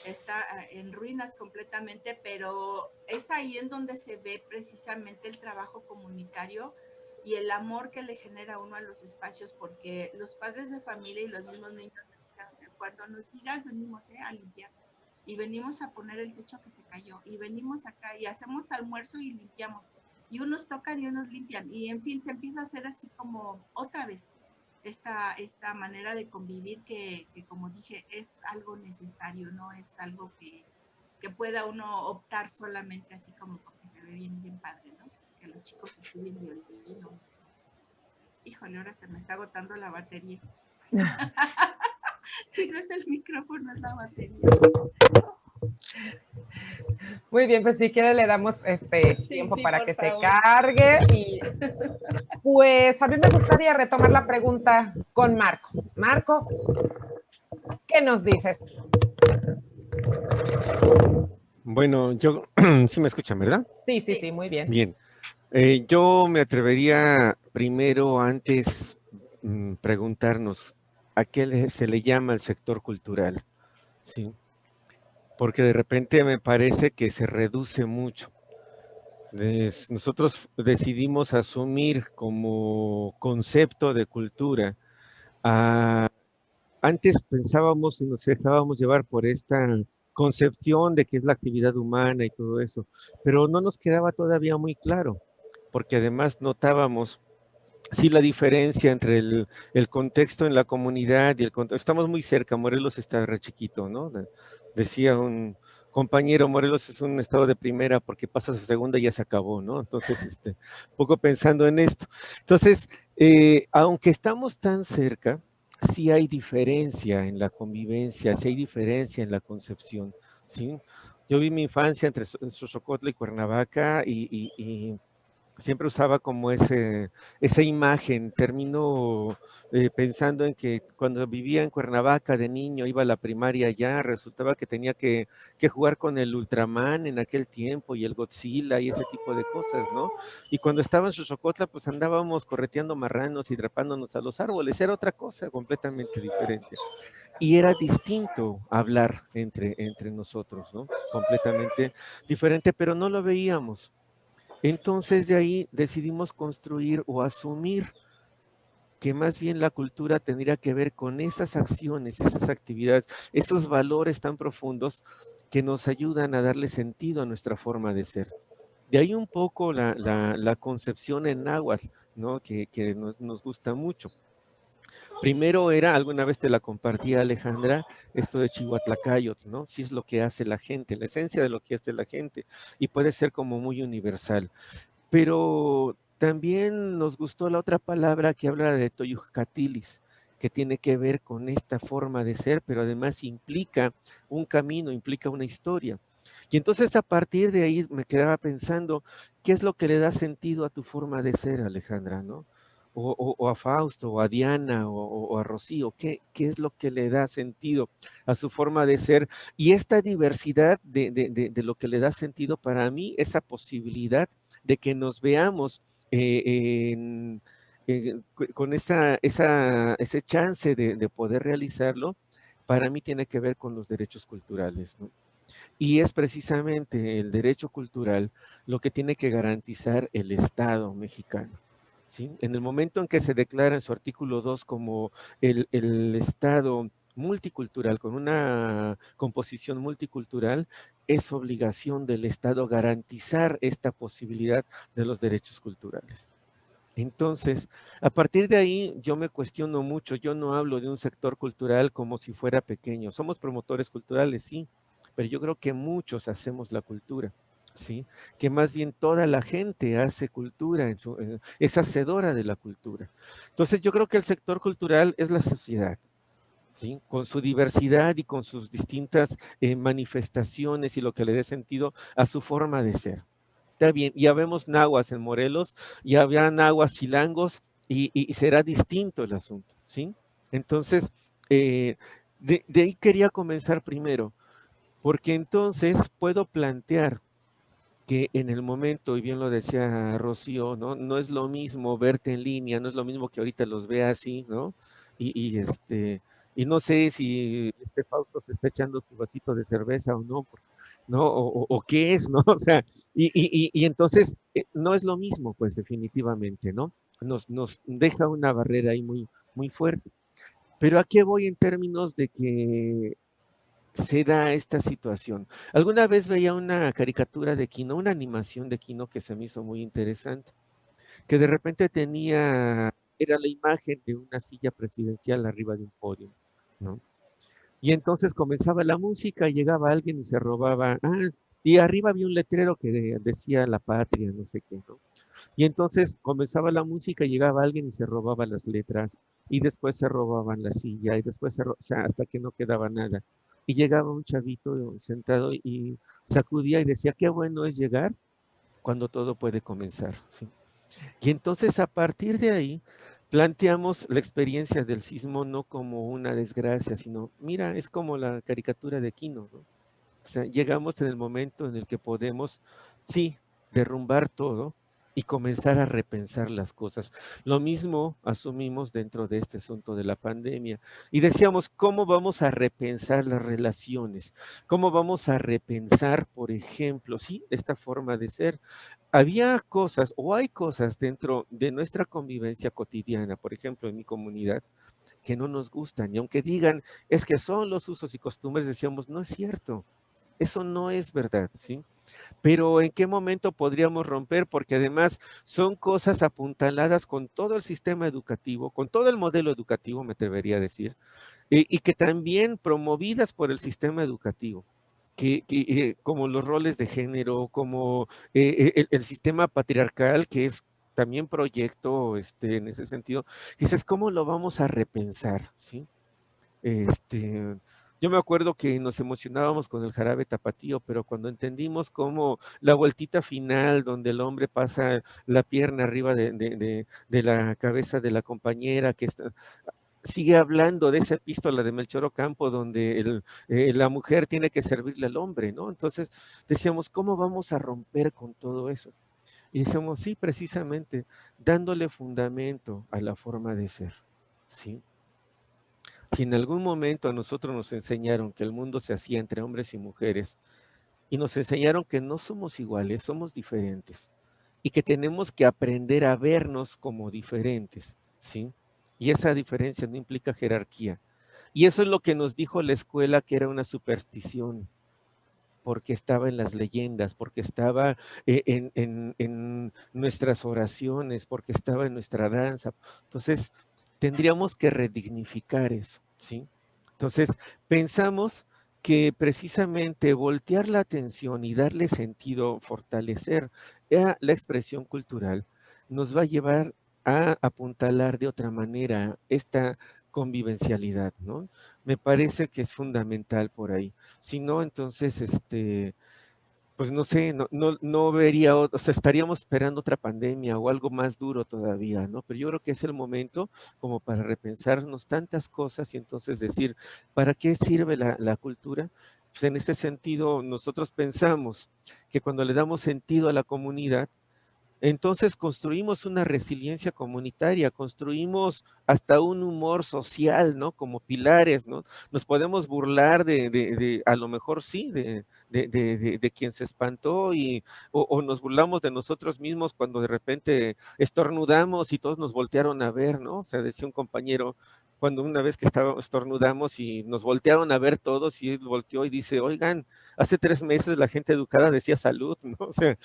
está en ruinas completamente, pero es ahí en donde se ve precisamente el trabajo comunitario y el amor que le genera uno a los espacios, porque los padres de familia y los mismos niños, cuando nos digas, venimos a limpiar y venimos a poner el techo que se cayó y venimos acá y hacemos almuerzo y limpiamos y unos tocan y unos limpian y en fin se empieza a hacer así como otra vez esta manera de convivir que como dije es algo necesario, no es algo que pueda uno optar solamente así como porque se ve bien padre, ¿no? Que los chicos estudien violín. Híjole, ahora se me está agotando la batería. Si no es el micrófono, es la batería. Muy bien, pues si quiere le damos tiempo para que se cargue. Y pues a mí me gustaría retomar la pregunta con Marco. Marco, ¿qué nos dices? Bueno, yo, sí me escuchan, ¿verdad? Sí, muy bien. Bien. Yo me atrevería primero, antes, preguntarnos a qué se le llama el sector cultural, ¿sí? Porque de repente me parece que se reduce mucho. Nosotros decidimos asumir como concepto de cultura. Antes pensábamos y nos dejábamos llevar por esta concepción de que es la actividad humana y todo eso, pero no nos quedaba todavía muy claro, porque además notábamos sí la diferencia entre el contexto en la comunidad y el contexto. Estamos muy cerca, Morelos está re chiquito, ¿no? Decía un compañero, Morelos es un estado de primera porque pasas a segunda y ya se acabó, ¿no? Entonces, poco pensando en esto. Entonces, aunque estamos tan cerca, sí hay diferencia en la convivencia, sí hay diferencia en la concepción, ¿sí? Yo vi mi infancia entre Xochocotla y Cuernavaca y siempre usaba como esa imagen. Termino pensando en que cuando vivía en Cuernavaca de niño, iba a la primaria allá, resultaba que tenía que jugar con el Ultraman en aquel tiempo y el Godzilla y ese tipo de cosas, ¿no? Y cuando estaba en Xochocotla, pues andábamos correteando marranos y trepándonos a los árboles, era otra cosa completamente diferente. Y era distinto hablar entre nosotros, ¿no? Completamente diferente, pero no lo veíamos. Entonces de ahí decidimos construir o asumir que más bien la cultura tendría que ver con esas acciones, esas actividades, esos valores tan profundos que nos ayudan a darle sentido a nuestra forma de ser. De ahí un poco la concepción en náhuatl, ¿no? Que nos gusta mucho. Primero era, alguna vez te la compartí, Alejandra, esto de Chihuatlacayot, ¿no? Sí es lo que hace la gente, la esencia de lo que hace la gente, y puede ser como muy universal. Pero también nos gustó la otra palabra que habla de Toyucatilis, que tiene que ver con esta forma de ser, pero además implica un camino, implica una historia. Y entonces a partir de ahí me quedaba pensando, ¿qué es lo que le da sentido a tu forma de ser, Alejandra, ¿no? O a Fausto, o a Diana, o a Rocío, ¿qué es lo que le da sentido a su forma de ser? Y esta diversidad de lo que le da sentido para mí, esa posibilidad de que nos veamos con ese chance de poder realizarlo, para mí tiene que ver con los derechos culturales, ¿no? Y es precisamente el derecho cultural lo que tiene que garantizar el Estado mexicano, ¿sí? En el momento en que se declara en su artículo 2 como el Estado multicultural, con una composición multicultural, es obligación del Estado garantizar esta posibilidad de los derechos culturales. Entonces, a partir de ahí yo me cuestiono mucho, yo no hablo de un sector cultural como si fuera pequeño. Somos promotores culturales, sí, pero yo creo que muchos hacemos la cultura, ¿sí? Que más bien toda la gente hace cultura, es hacedora de la cultura. Entonces, yo creo que el sector cultural es la sociedad, ¿sí? Con su diversidad y con sus distintas manifestaciones y lo que le dé sentido a su forma de ser. Está bien, ya vemos nahuas en Morelos, ya había nahuas chilangos y será distinto el asunto, ¿sí? Entonces, de ahí quería comenzar primero, porque entonces puedo plantear que en el momento, y bien lo decía Rocío, ¿no? No es lo mismo verte en línea, no es lo mismo que ahorita los vea así, ¿no? Y no sé si este Fausto se está echando su vasito de cerveza o no, ¿no? O qué es, ¿no? O sea, y entonces no es lo mismo, pues definitivamente, ¿no? Nos deja una barrera ahí muy, muy fuerte. Pero ¿a qué voy en términos de que se da esta situación? Alguna vez veía una caricatura de Kino, una animación de Kino que se me hizo muy interesante, que de repente era la imagen de una silla presidencial arriba de un podio, ¿no? Y entonces comenzaba la música y llegaba alguien y se robaba, y arriba había un letrero que decía la patria, no sé qué, ¿no? Y entonces comenzaba la música y llegaba alguien y se robaba las letras, y después se robaban la silla, y después o sea, hasta que no quedaba nada. Y llegaba un chavito sentado y sacudía y decía, qué bueno es llegar cuando todo puede comenzar, ¿sí? Y entonces a partir de ahí planteamos la experiencia del sismo no como una desgracia, sino, mira, es como la caricatura de Kino, ¿no? O sea, llegamos en el momento en el que podemos, sí, derrumbar todo y comenzar a repensar las cosas. Lo mismo asumimos dentro de este asunto de la pandemia. Y decíamos, ¿cómo vamos a repensar las relaciones? ¿Cómo vamos a repensar, por ejemplo, sí, esta forma de ser? Había cosas o hay cosas dentro de nuestra convivencia cotidiana, por ejemplo, en mi comunidad, que no nos gustan. Y aunque digan, es que son los usos y costumbres, decíamos, no es cierto. Eso no es verdad, ¿sí? Pero ¿en qué momento podríamos romper? Porque además son cosas apuntaladas con todo el sistema educativo, con todo el modelo educativo, me atrevería a decir, y que también promovidas por el sistema educativo. Como los roles de género, como el sistema patriarcal, que es también proyecto en ese sentido, dices, ¿cómo lo vamos a repensar? ¿Sí? Yo me acuerdo que nos emocionábamos con el jarabe tapatío, pero cuando entendimos cómo la vueltita final, donde el hombre pasa la pierna arriba de la cabeza de la compañera, sigue hablando de esa epístola de Melchor Ocampo, donde la mujer tiene que servirle al hombre, ¿no? Entonces decíamos, ¿cómo vamos a romper con todo eso? Y decíamos, sí, precisamente, dándole fundamento a la forma de ser, ¿sí? Si en algún momento a nosotros nos enseñaron que el mundo se hacía entre hombres y mujeres, y nos enseñaron que no somos iguales, somos diferentes, y que tenemos que aprender a vernos como diferentes, ¿sí? Y esa diferencia no implica jerarquía. Y eso es lo que nos dijo la escuela, que era una superstición, porque estaba en las leyendas, porque estaba en nuestras oraciones, porque estaba en nuestra danza. Entonces, tendríamos que redignificar eso, ¿sí? Entonces, pensamos que precisamente voltear la atención y darle sentido, fortalecer la expresión cultural, nos va a llevar a apuntalar de otra manera esta convivencialidad, ¿no? Me parece que es fundamental por ahí. Si no, entonces, pues no sé, no vería, o sea, estaríamos esperando otra pandemia o algo más duro todavía, ¿no? Pero yo creo que es el momento como para repensarnos tantas cosas y entonces decir, ¿para qué sirve la cultura? Pues en este sentido, nosotros pensamos que cuando le damos sentido a la comunidad, entonces construimos una resiliencia comunitaria, construimos hasta un humor social, ¿no? Como pilares, ¿no? Nos podemos burlar a lo mejor sí, de quien se espantó o nos burlamos de nosotros mismos cuando de repente estornudamos y todos nos voltearon a ver, ¿no? O sea, decía un compañero, cuando una vez que estornudamos y nos voltearon a ver todos y él volteó y dice, oigan, hace 3 meses la gente educada decía salud, ¿no? O sea,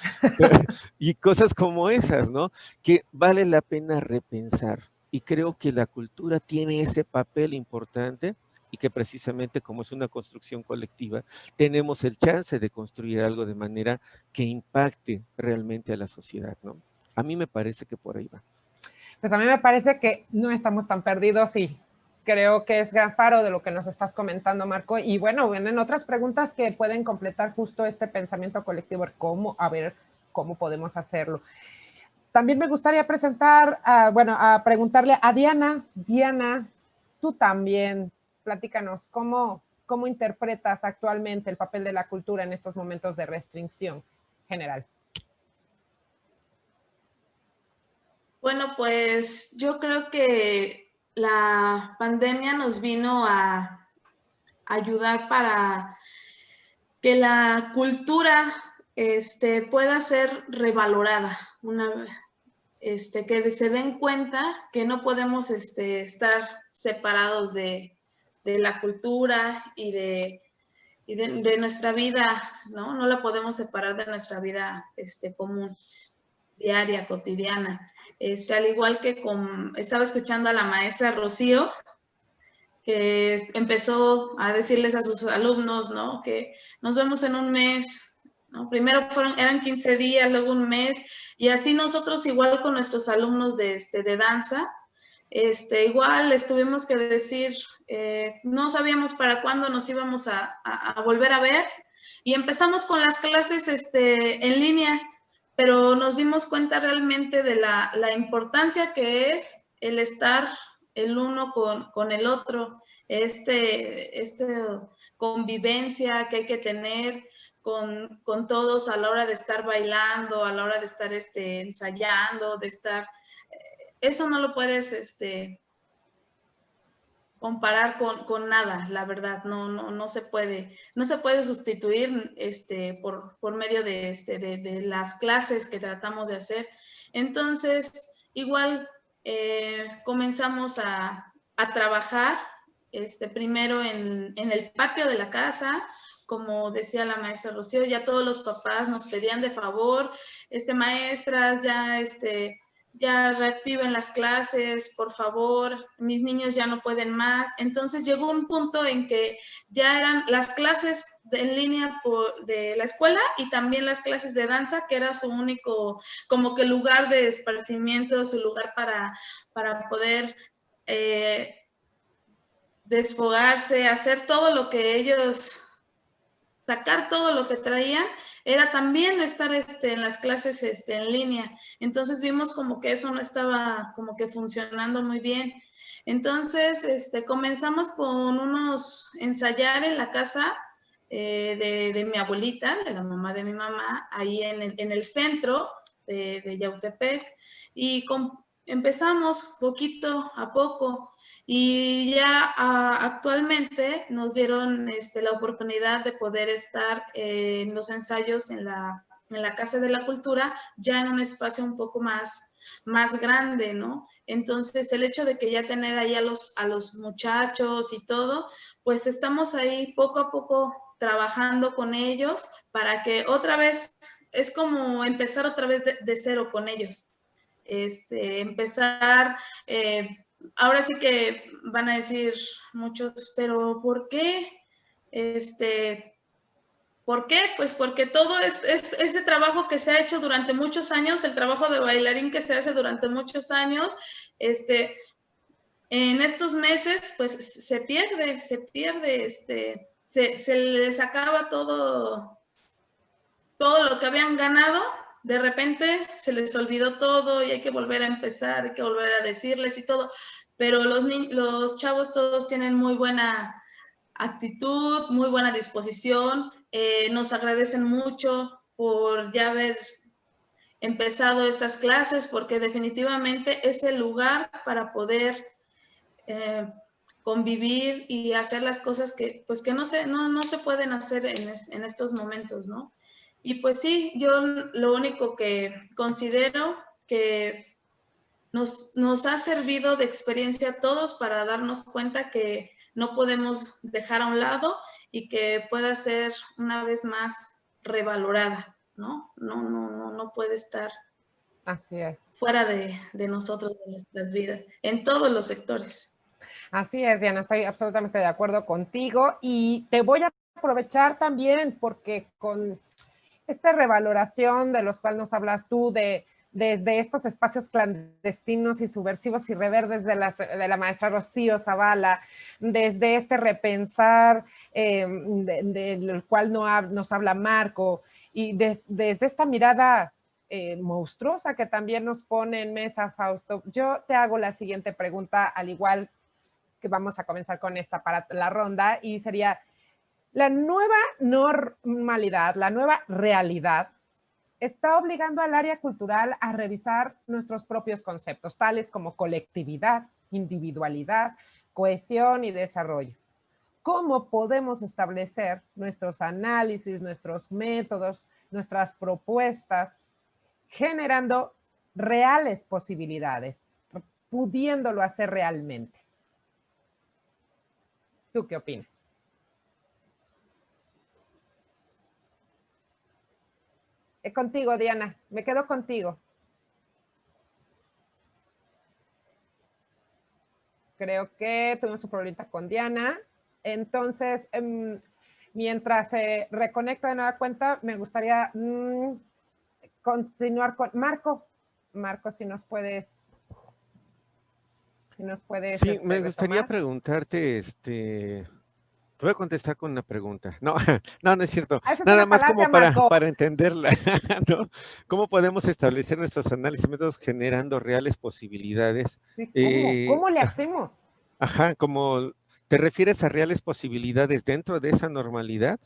y cosas como esas, ¿no? Que vale la pena repensar. Y creo que la cultura tiene ese papel importante y que precisamente como es una construcción colectiva, tenemos el chance de construir algo de manera que impacte realmente a la sociedad, ¿no? A mí me parece que por ahí va. Pues a mí me parece que no estamos tan perdidos y creo que es gran faro de lo que nos estás comentando, Marco. Y bueno, vienen otras preguntas que pueden completar justo este pensamiento colectivo, a ver cómo podemos hacerlo. También me gustaría presentar, a preguntarle a Diana. Diana, tú también, platícanos, ¿cómo interpretas actualmente el papel de la cultura en estos momentos de restricción general? Bueno, pues yo creo que la pandemia nos vino a ayudar para que la cultura pueda ser revalorada, que se den cuenta que no podemos estar separados de la cultura y de nuestra vida, ¿no? No la podemos separar de nuestra vida común, diaria, cotidiana. Al igual que estaba escuchando a la maestra Rocío, que empezó a decirles a sus alumnos, ¿no? Que nos vemos en un mes, ¿no? Primero eran 15 días, luego un mes, y así nosotros igual con nuestros alumnos de danza, igual les tuvimos que decir, no sabíamos para cuándo nos íbamos a volver a ver, y empezamos con las clases en línea, pero nos dimos cuenta realmente de la importancia que es el estar el uno con el otro, convivencia que hay que tener con todos a la hora de estar bailando, a la hora de estar ensayando, de estar... Eso no lo puedes comparar con nada, la verdad, no se puede sustituir por medio de las clases que tratamos de hacer. Entonces, igual comenzamos a trabajar primero en el patio de la casa, como decía la maestra Rocío, ya todos los papás nos pedían de favor, maestras, ya reactiven las clases, por favor, mis niños ya no pueden más. Entonces llegó un punto en que ya eran las clases en línea de la escuela y también las clases de danza, que era su único como que lugar de esparcimiento, su lugar para poder desfogarse, hacer todo lo que ellos... sacar todo lo que traían, era también estar en las clases en línea. Entonces vimos como que eso no estaba como que funcionando muy bien. Entonces comenzamos con ensayar en la casa de mi abuelita, de la mamá de mi mamá, ahí en el centro de Yautepec, y empezamos poquito a poco. Y ya actualmente nos dieron la oportunidad de poder estar en los ensayos en la Casa de la Cultura, ya en un espacio un poco más grande, ¿no? Entonces, el hecho de que ya tener ahí a los muchachos y todo, pues estamos ahí poco a poco trabajando con ellos para que otra vez, es como empezar otra vez de cero con ellos. Empezar... ahora sí que van a decir muchos, pero ¿por qué? ¿Por qué? Pues porque todo ese trabajo que se ha hecho durante muchos años, el trabajo de bailarín que se hace durante muchos años, en estos meses, pues se pierde, se les acaba todo lo que habían ganado. De repente se les olvidó todo y hay que volver a empezar, hay que volver a decirles y todo, pero los chavos todos tienen muy buena actitud, muy buena disposición, nos agradecen mucho por ya haber empezado estas clases, porque definitivamente es el lugar para poder convivir y hacer las cosas que no se pueden hacer en estos momentos, ¿no? Y pues sí, yo lo único que considero que nos ha servido de experiencia a todos para darnos cuenta que no podemos dejar a un lado y que pueda ser una vez más revalorada, ¿no? No puede estar Así es. fuera de nosotros, de nuestras vidas, en todos los sectores. Así es, Diana, estoy absolutamente de acuerdo contigo y te voy a aprovechar también porque con esta revaloración de los cuales nos hablas tú, desde estos espacios clandestinos y subversivos y reverdes de la maestra Rocío Zavala, desde este repensar del cual nos habla Marco, y desde esta mirada monstruosa que también nos pone en mesa Fausto, yo te hago la siguiente pregunta, al igual que vamos a comenzar con esta para la ronda, y sería, la nueva normalidad, la nueva realidad, está obligando al área cultural a revisar nuestros propios conceptos, tales como colectividad, individualidad, cohesión y desarrollo. ¿Cómo podemos establecer nuestros análisis, nuestros métodos, nuestras propuestas, generando reales posibilidades, pudiéndolo hacer realmente? ¿Tú qué opinas? Contigo, Diana, me quedo contigo. Creo que tuvimos un problema con Diana. Entonces, mientras se reconecta de nueva cuenta, me gustaría continuar con Marco. Marco, si nos puedes... Sí, me gustaría preguntarte, te voy a contestar con una pregunta. No, no es cierto. Nada más como para entenderla, ¿no? ¿Cómo podemos establecer nuestros análisis métodos generando reales posibilidades? Sí, ¿cómo le hacemos? Ajá, como te refieres a reales posibilidades dentro de esa normalidad,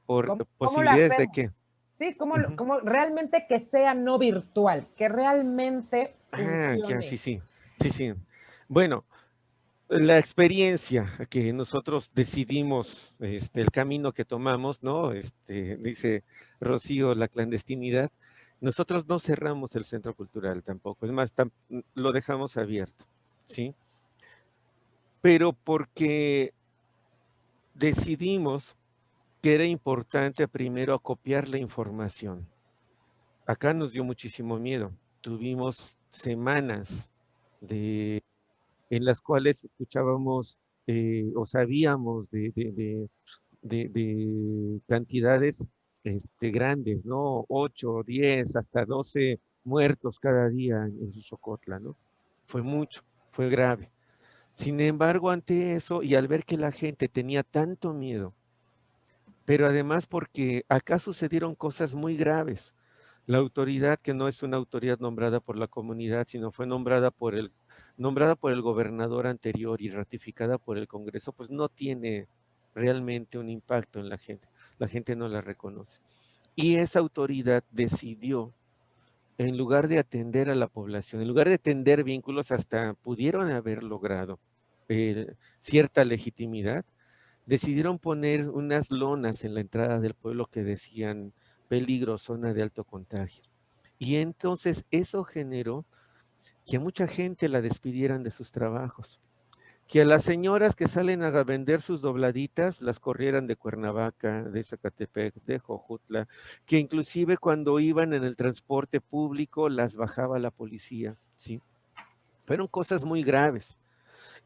¿por posibilidades de qué? Sí, como realmente que sea no virtual, que realmente funcione. Ya, sí. Bueno, la experiencia que nosotros decidimos, el camino que tomamos, ¿no? Dice Rocío, la clandestinidad. Nosotros no cerramos el centro cultural tampoco, es más, lo dejamos abierto, ¿sí? Pero porque decidimos que era importante primero acopiar la información. Acá nos dio muchísimo miedo. Tuvimos semanas en las cuales escuchábamos o sabíamos de cantidades grandes, ¿no? 8, 10, hasta 12 muertos cada día en Xochocotla, ¿no? Fue mucho, fue grave. Sin embargo, ante eso, y al ver que la gente tenía tanto miedo, pero además porque acá sucedieron cosas muy graves. La autoridad, que no es una autoridad nombrada por la comunidad, sino fue nombrada por el gobernador anterior y ratificada por el Congreso, pues no tiene realmente un impacto en la gente no la reconoce. Y esa autoridad decidió, en lugar de atender a la población, en lugar de tender vínculos, hasta pudieron haber logrado cierta legitimidad, decidieron poner unas lonas en la entrada del pueblo que decían peligro, zona de alto contagio. Y entonces eso generó que a mucha gente la despidieran de sus trabajos, que a las señoras que salen a vender sus dobladitas las corrieran de Cuernavaca, de Zacatepec, de Jojutla, que inclusive cuando iban en el transporte público las bajaba la policía, ¿sí? Fueron cosas muy graves.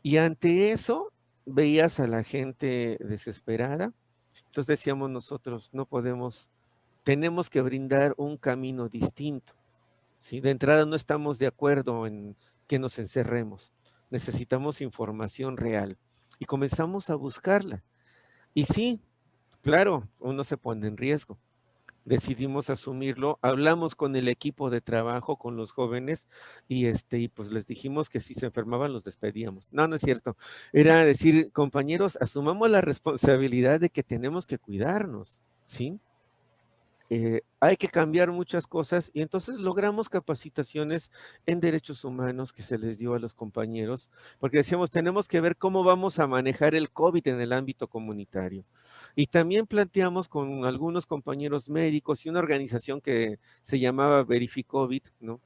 Y ante eso veías a la gente desesperada. Entonces decíamos nosotros, no podemos, tenemos que brindar un camino distinto, ¿sí? De entrada no estamos de acuerdo en que nos encerremos. Necesitamos información real. Y comenzamos a buscarla. Y sí, claro, uno se pone en riesgo. Decidimos asumirlo, hablamos con el equipo de trabajo, con los jóvenes, y pues les dijimos que si se enfermaban los despedíamos. No, no es cierto. Era decir, compañeros, asumamos la responsabilidad de que tenemos que cuidarnos, ¿sí? Hay que cambiar muchas cosas y entonces logramos capacitaciones en derechos humanos que se les dio a los compañeros, porque decíamos, tenemos que ver cómo vamos a manejar el COVID en el ámbito comunitario. Y también planteamos con algunos compañeros médicos y una organización que se llamaba Verificovid, ¿no?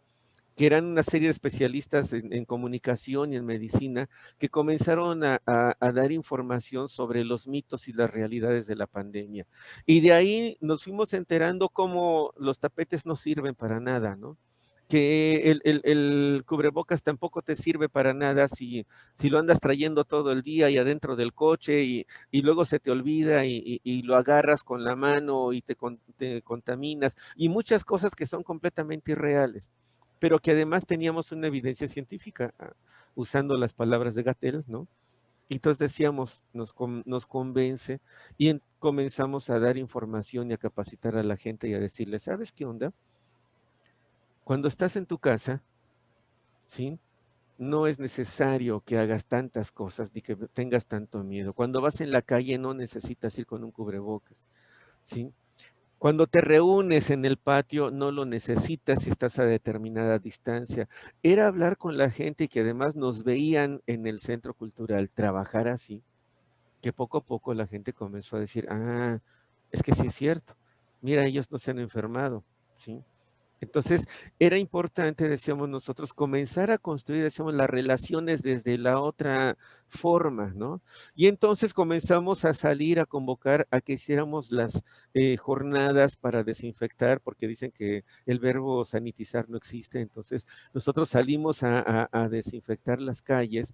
que eran una serie de especialistas en comunicación y en medicina, que comenzaron a dar información sobre los mitos y las realidades de la pandemia. Y de ahí nos fuimos enterando cómo los tapetes no sirven para nada, ¿no? Que el cubrebocas tampoco te sirve para nada si lo andas trayendo todo el día y adentro del coche y luego se te olvida y lo agarras con la mano y te contaminas y muchas cosas que son completamente irreales, pero que además teníamos una evidencia científica, usando las palabras de Gatell, ¿no? Y entonces decíamos, nos convence y comenzamos a dar información y a capacitar a la gente y a decirle, ¿sabes qué onda? Cuando estás en tu casa, ¿sí? No es necesario que hagas tantas cosas ni que tengas tanto miedo. Cuando vas en la calle no necesitas ir con un cubrebocas, ¿sí? Cuando te reúnes en el patio no lo necesitas si estás a determinada distancia. Era hablar con la gente y que además nos veían en el centro cultural trabajar así, que poco a poco la gente comenzó a decir, ah, es que sí es cierto. Mira, ellos no se han enfermado, ¿sí? Entonces, era importante, decíamos nosotros, comenzar a construir, decíamos, las relaciones desde la otra forma, ¿no? Y entonces comenzamos a salir a convocar a que hiciéramos las jornadas para desinfectar, porque dicen que el verbo sanitizar no existe, entonces nosotros salimos a desinfectar las calles,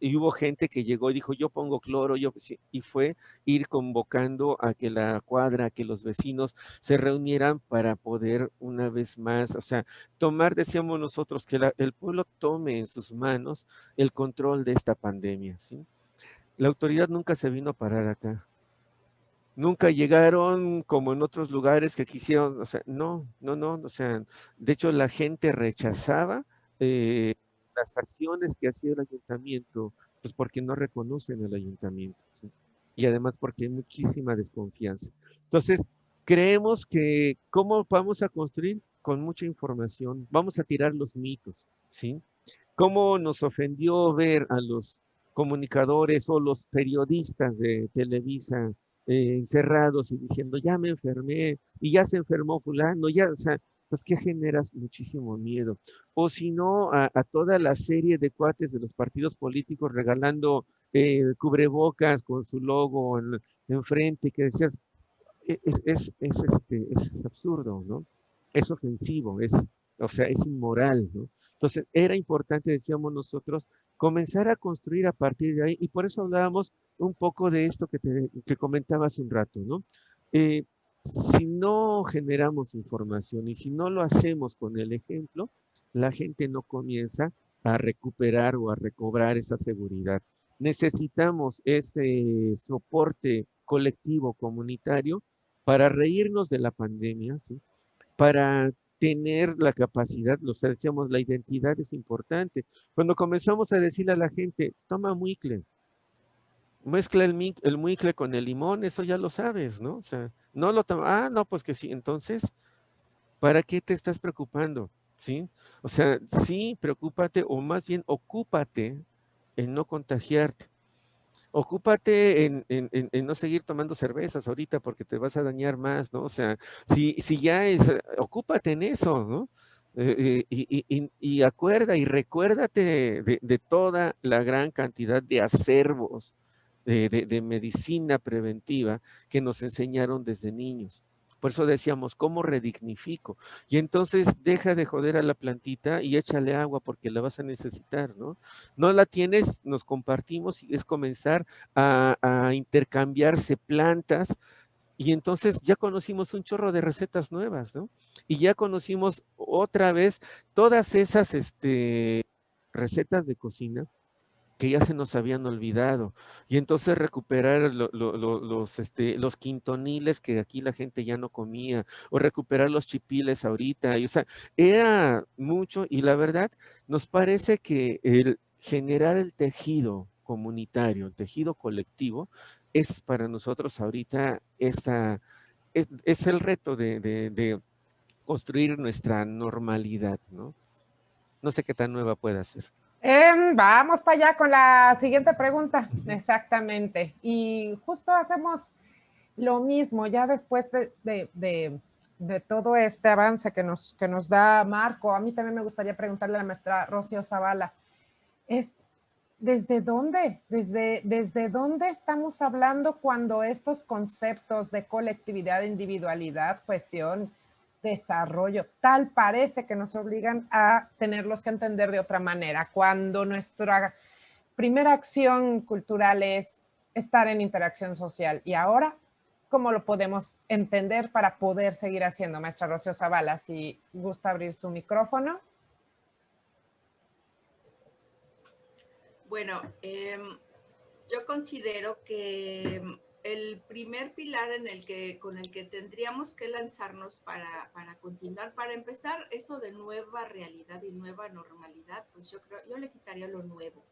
y hubo gente que llegó y dijo, yo pongo cloro, y fue ir convocando a que la cuadra, que los vecinos se reunieran para poder una vez más, o sea, tomar, decíamos nosotros, que el pueblo tome en sus manos el control de esta pandemia, ¿sí? La autoridad nunca se vino a parar acá. Nunca llegaron como en otros lugares que quisieron, o sea, no, o sea, de hecho la gente rechazaba las acciones que hacía el ayuntamiento, pues porque no reconocen el ayuntamiento, ¿sí? Y además porque hay muchísima desconfianza. Entonces, creemos que, ¿cómo vamos a construir? Con mucha información, vamos a tirar los mitos, ¿sí? ¿Cómo nos ofendió ver a los comunicadores o los periodistas de Televisa encerrados y diciendo, ya me enfermé y ya se enfermó fulano, ya, o sea, pues que generas muchísimo miedo. O si no, a toda la serie de cuates de los partidos políticos regalando cubrebocas con su logo enfrente, que decías, es absurdo, ¿no? Es ofensivo, o sea, es inmoral, ¿no? Entonces, era importante, decíamos nosotros, comenzar a construir a partir de ahí, y por eso hablábamos un poco de esto que comentaba hace un rato, ¿no? Eh, si no generamos información y si no lo hacemos con el ejemplo, la gente no comienza a recuperar o a recobrar esa seguridad. Necesitamos ese soporte colectivo, comunitario, para reírnos de la pandemia, ¿sí? Para tener la capacidad, lo decíamos, la identidad es importante. Cuando comenzamos a decirle a la gente, toma muicle, mezcla el muicle con el limón, eso ya lo sabes, ¿no? O sea, no lo toma, no, pues que sí, entonces, ¿para qué te estás preocupando? ¿Sí? O sea, sí, preocúpate, o más bien ocúpate en no contagiarte. Ocúpate en no seguir tomando cervezas ahorita porque te vas a dañar más, ¿no? O sea, si ya ocúpate en eso, ¿no? Y acuerda y recuérdate de toda la gran cantidad de acervos de medicina preventiva que nos enseñaron desde niños. Por eso decíamos, ¿cómo redignifico? Y entonces deja de joder a la plantita y échale agua porque la vas a necesitar, ¿no? No la tienes, nos compartimos y es comenzar a intercambiarse plantas y entonces ya conocimos un chorro de recetas nuevas, ¿no? Y ya conocimos otra vez todas esas recetas de cocina que ya se nos habían olvidado. Y entonces recuperar los quintoniles que aquí la gente ya no comía, o recuperar los chipiles ahorita. Y, o sea, era mucho y la verdad nos parece que el generar el tejido comunitario, el tejido colectivo, es para nosotros ahorita es el reto de construir nuestra normalidad, ¿no? No sé qué tan nueva pueda ser. Vamos para allá con la siguiente pregunta, exactamente. Y justo hacemos lo mismo, ya después de de todo este avance que nos da Marco, a mí también me gustaría preguntarle a la maestra Rocío Zavala, es ¿desde dónde? ¿Desde dónde estamos hablando cuando estos conceptos de colectividad, individualidad, cohesión, desarrollo, tal parece que nos obligan a tenerlos que entender de otra manera? Cuando nuestra primera acción cultural es estar en interacción social. Y ahora, ¿cómo lo podemos entender para poder seguir haciendo? Maestra Rocío Zavala, si gusta abrir su micrófono. Bueno, yo considero que el primer pilar con el que tendríamos que lanzarnos para continuar, para empezar eso de nueva realidad y nueva normalidad, pues yo le quitaría lo nuevo,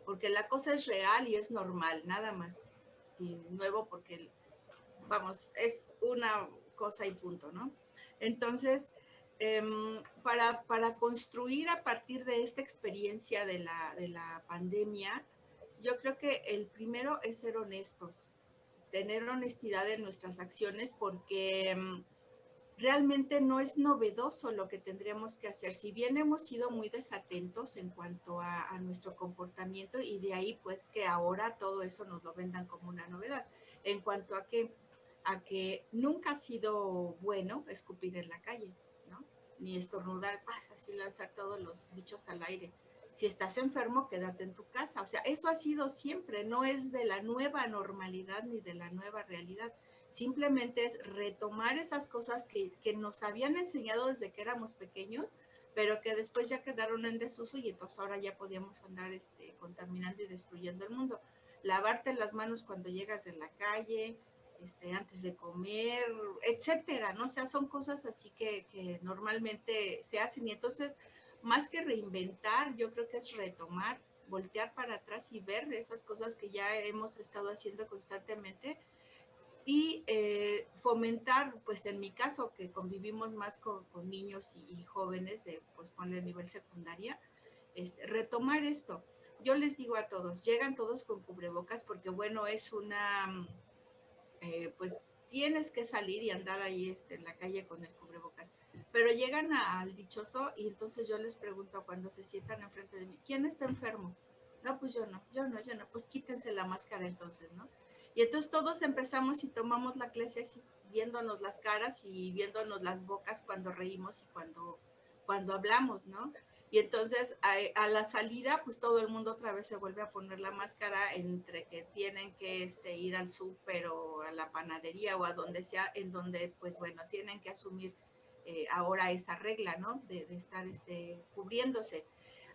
porque la cosa es real y es normal, nada más. Sí, nuevo porque, vamos, es una cosa y punto, ¿no? Entonces, para construir a partir de esta experiencia de la pandemia, yo creo que el primero es ser honestos, tener honestidad en nuestras acciones, porque realmente no es novedoso lo que tendríamos que hacer. Si bien hemos sido muy desatentos en cuanto a nuestro comportamiento, y de ahí pues que ahora todo eso nos lo vendan como una novedad. En cuanto a que nunca ha sido bueno escupir en la calle, ¿no? Ni estornudar, así lanzar todos los bichos al aire. Si estás enfermo, quédate en tu casa. O sea, eso ha sido siempre, no es de la nueva normalidad ni de la nueva realidad. Simplemente es retomar esas cosas que nos habían enseñado desde que éramos pequeños, pero que después ya quedaron en desuso y entonces ahora ya podíamos andar contaminando y destruyendo el mundo. Lavarte las manos cuando llegas de la calle, antes de comer, etcétera, ¿no? O sea, son cosas así que normalmente se hacen, y entonces, más que reinventar, yo creo que es retomar, voltear para atrás y ver esas cosas que ya hemos estado haciendo constantemente, y fomentar, pues en mi caso, que convivimos más con niños y jóvenes de, pues ponle nivel secundaria, retomar esto. Yo les digo a todos, llegan todos con cubrebocas porque, bueno, es una... pues tienes que salir y andar ahí en la calle con el cubrebocas. Pero llegan al dichoso y entonces yo les pregunto cuando se sientan enfrente de mí, ¿quién está enfermo? No, pues yo no, pues quítense la máscara entonces, ¿no? Y entonces todos empezamos y tomamos la clase así, viéndonos las caras y viéndonos las bocas cuando reímos y cuando hablamos, ¿no? Y entonces a la salida, pues todo el mundo otra vez se vuelve a poner la máscara, entre que tienen que ir al súper o a la panadería o a donde sea, en donde, pues bueno, tienen que asumir ahora esa regla, ¿no? De estar cubriéndose.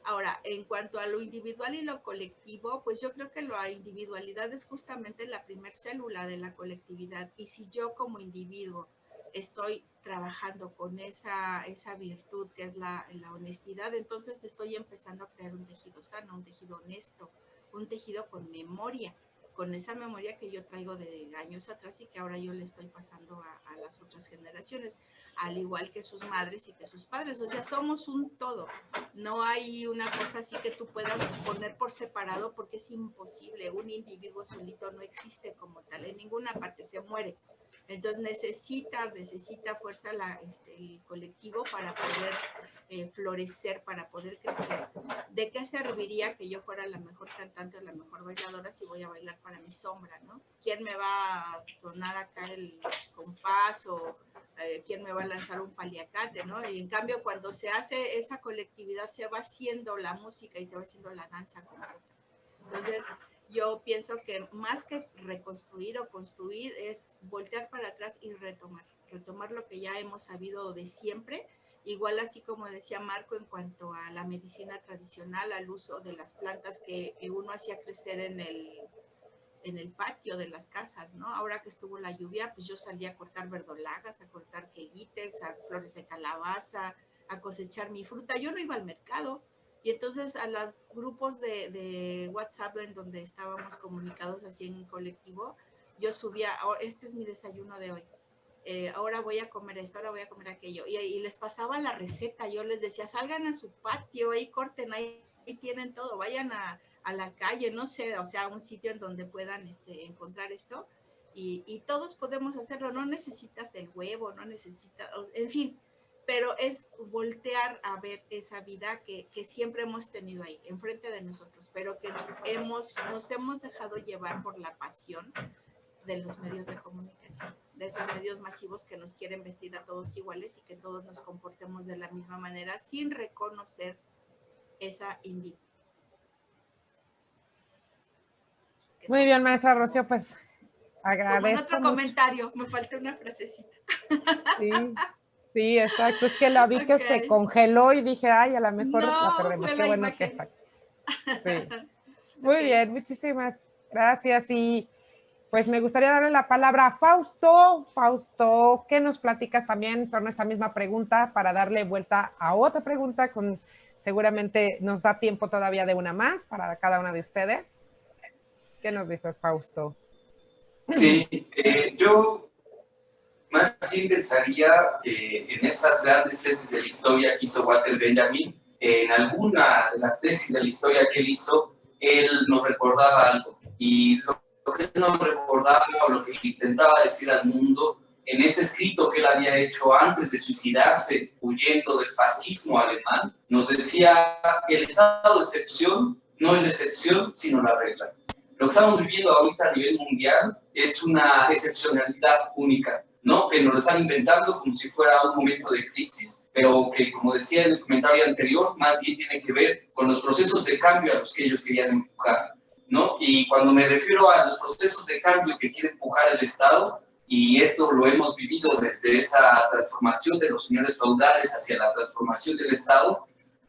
Ahora, en cuanto a lo individual y lo colectivo, pues yo creo que la individualidad es justamente la primer célula de la colectividad. Y si yo como individuo estoy trabajando con esa virtud que es la honestidad, entonces estoy empezando a crear un tejido sano, un tejido honesto, un tejido con memoria, con esa memoria que yo traigo de años atrás y que ahora yo le estoy pasando a las otras generaciones, al igual que sus madres y que sus padres. O sea, somos un todo. No hay una cosa así que tú puedas poner por separado porque es imposible. Un individuo solito no existe como tal. En ninguna parte se muere. Entonces necesita fuerza el colectivo para poder florecer, para poder crecer. ¿De qué serviría que yo fuera la mejor cantante o la mejor bailadora si voy a bailar para mi sombra, ¿no? ¿Quién me va a donar acá el compás o quién me va a lanzar un paliacate, ¿no? Y en cambio cuando se hace esa colectividad se va haciendo la música y se va haciendo la danza completa. Entonces, yo pienso que más que reconstruir o construir es voltear para atrás y retomar lo que ya hemos sabido de siempre, igual así como decía Marco en cuanto a la medicina tradicional, al uso de las plantas que uno hacía crecer en el patio de las casas, ¿no? Ahora que estuvo la lluvia, pues yo salí a cortar verdolagas, a cortar quelites, a flores de calabaza, a cosechar mi fruta. Yo no iba al mercado. Y entonces a los grupos de WhatsApp en donde estábamos comunicados así en colectivo, yo subía, oh, este es mi desayuno de hoy. Ahora voy a comer esto, ahora voy a comer aquello. Y les pasaba la receta, yo les decía, salgan a su patio, ahí corten, ahí tienen todo, vayan a la calle, no sé, o sea, un sitio en donde puedan encontrar esto y todos podemos hacerlo. No necesitas el huevo, no necesitas, en fin, pero es voltear a ver esa vida que siempre hemos tenido ahí, enfrente de nosotros, pero que nos hemos dejado llevar por la pasión de los medios de comunicación, de esos medios masivos que nos quieren vestir a todos iguales y que todos nos comportemos de la misma manera sin reconocer esa individualidad. Muy bien, maestra Rocío, pues agradezco. Como en otro mucho. Comentario, me falta una frasecita. Sí, sí, exacto. Es que la vi que se congeló y dije, ay, a lo mejor la perdemos. Qué bueno que está. Sí. Muy bien, muchísimas gracias. Y pues me gustaría darle la palabra a Fausto. Fausto, ¿qué nos platicas también por esta misma pregunta para darle vuelta a otra pregunta? Seguramente nos da tiempo todavía de una más para cada una de ustedes. ¿Qué nos dices, Fausto? Sí, yo más bien pensaría en esas grandes tesis de la historia que hizo Walter Benjamin. En alguna de las tesis de la historia que él hizo, él nos recordaba algo. Y lo que él nos recordaba o lo que intentaba decir al mundo en ese escrito que él había hecho antes de suicidarse, huyendo del fascismo alemán, nos decía: el estado de excepción no es la excepción, sino la regla. Lo que estamos viviendo ahorita a nivel mundial es una excepcionalidad única, ¿no? Que nos lo están inventando como si fuera un momento de crisis, pero que, como decía en el comentario anterior, más bien tiene que ver con los procesos de cambio a los que ellos querían empujar, ¿no? Y cuando me refiero a los procesos de cambio que quiere empujar el Estado, y esto lo hemos vivido desde esa transformación de los señores feudales hacia la transformación del Estado,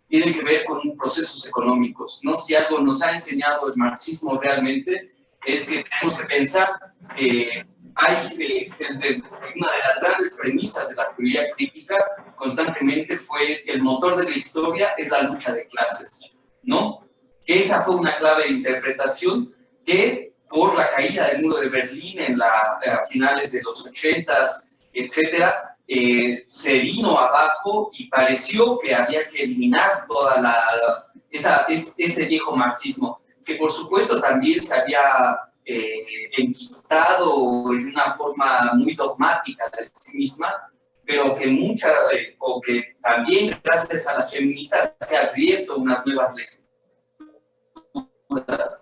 tienen que ver con procesos económicos, ¿no? Si algo nos ha enseñado el marxismo realmente es que tenemos que pensar que hay una de las grandes premisas de la teoría crítica constantemente fue el motor de la historia es la lucha de clases, ¿no? Esa fue una clave de interpretación que por la caída del muro de Berlín a finales de los 80s, etcétera, se vino abajo y pareció que había que eliminar toda ese viejo marxismo, que por supuesto también se había enquistado en una forma muy dogmática de sí misma, pero que que también gracias a las feministas se ha abierto unas nuevas lecturas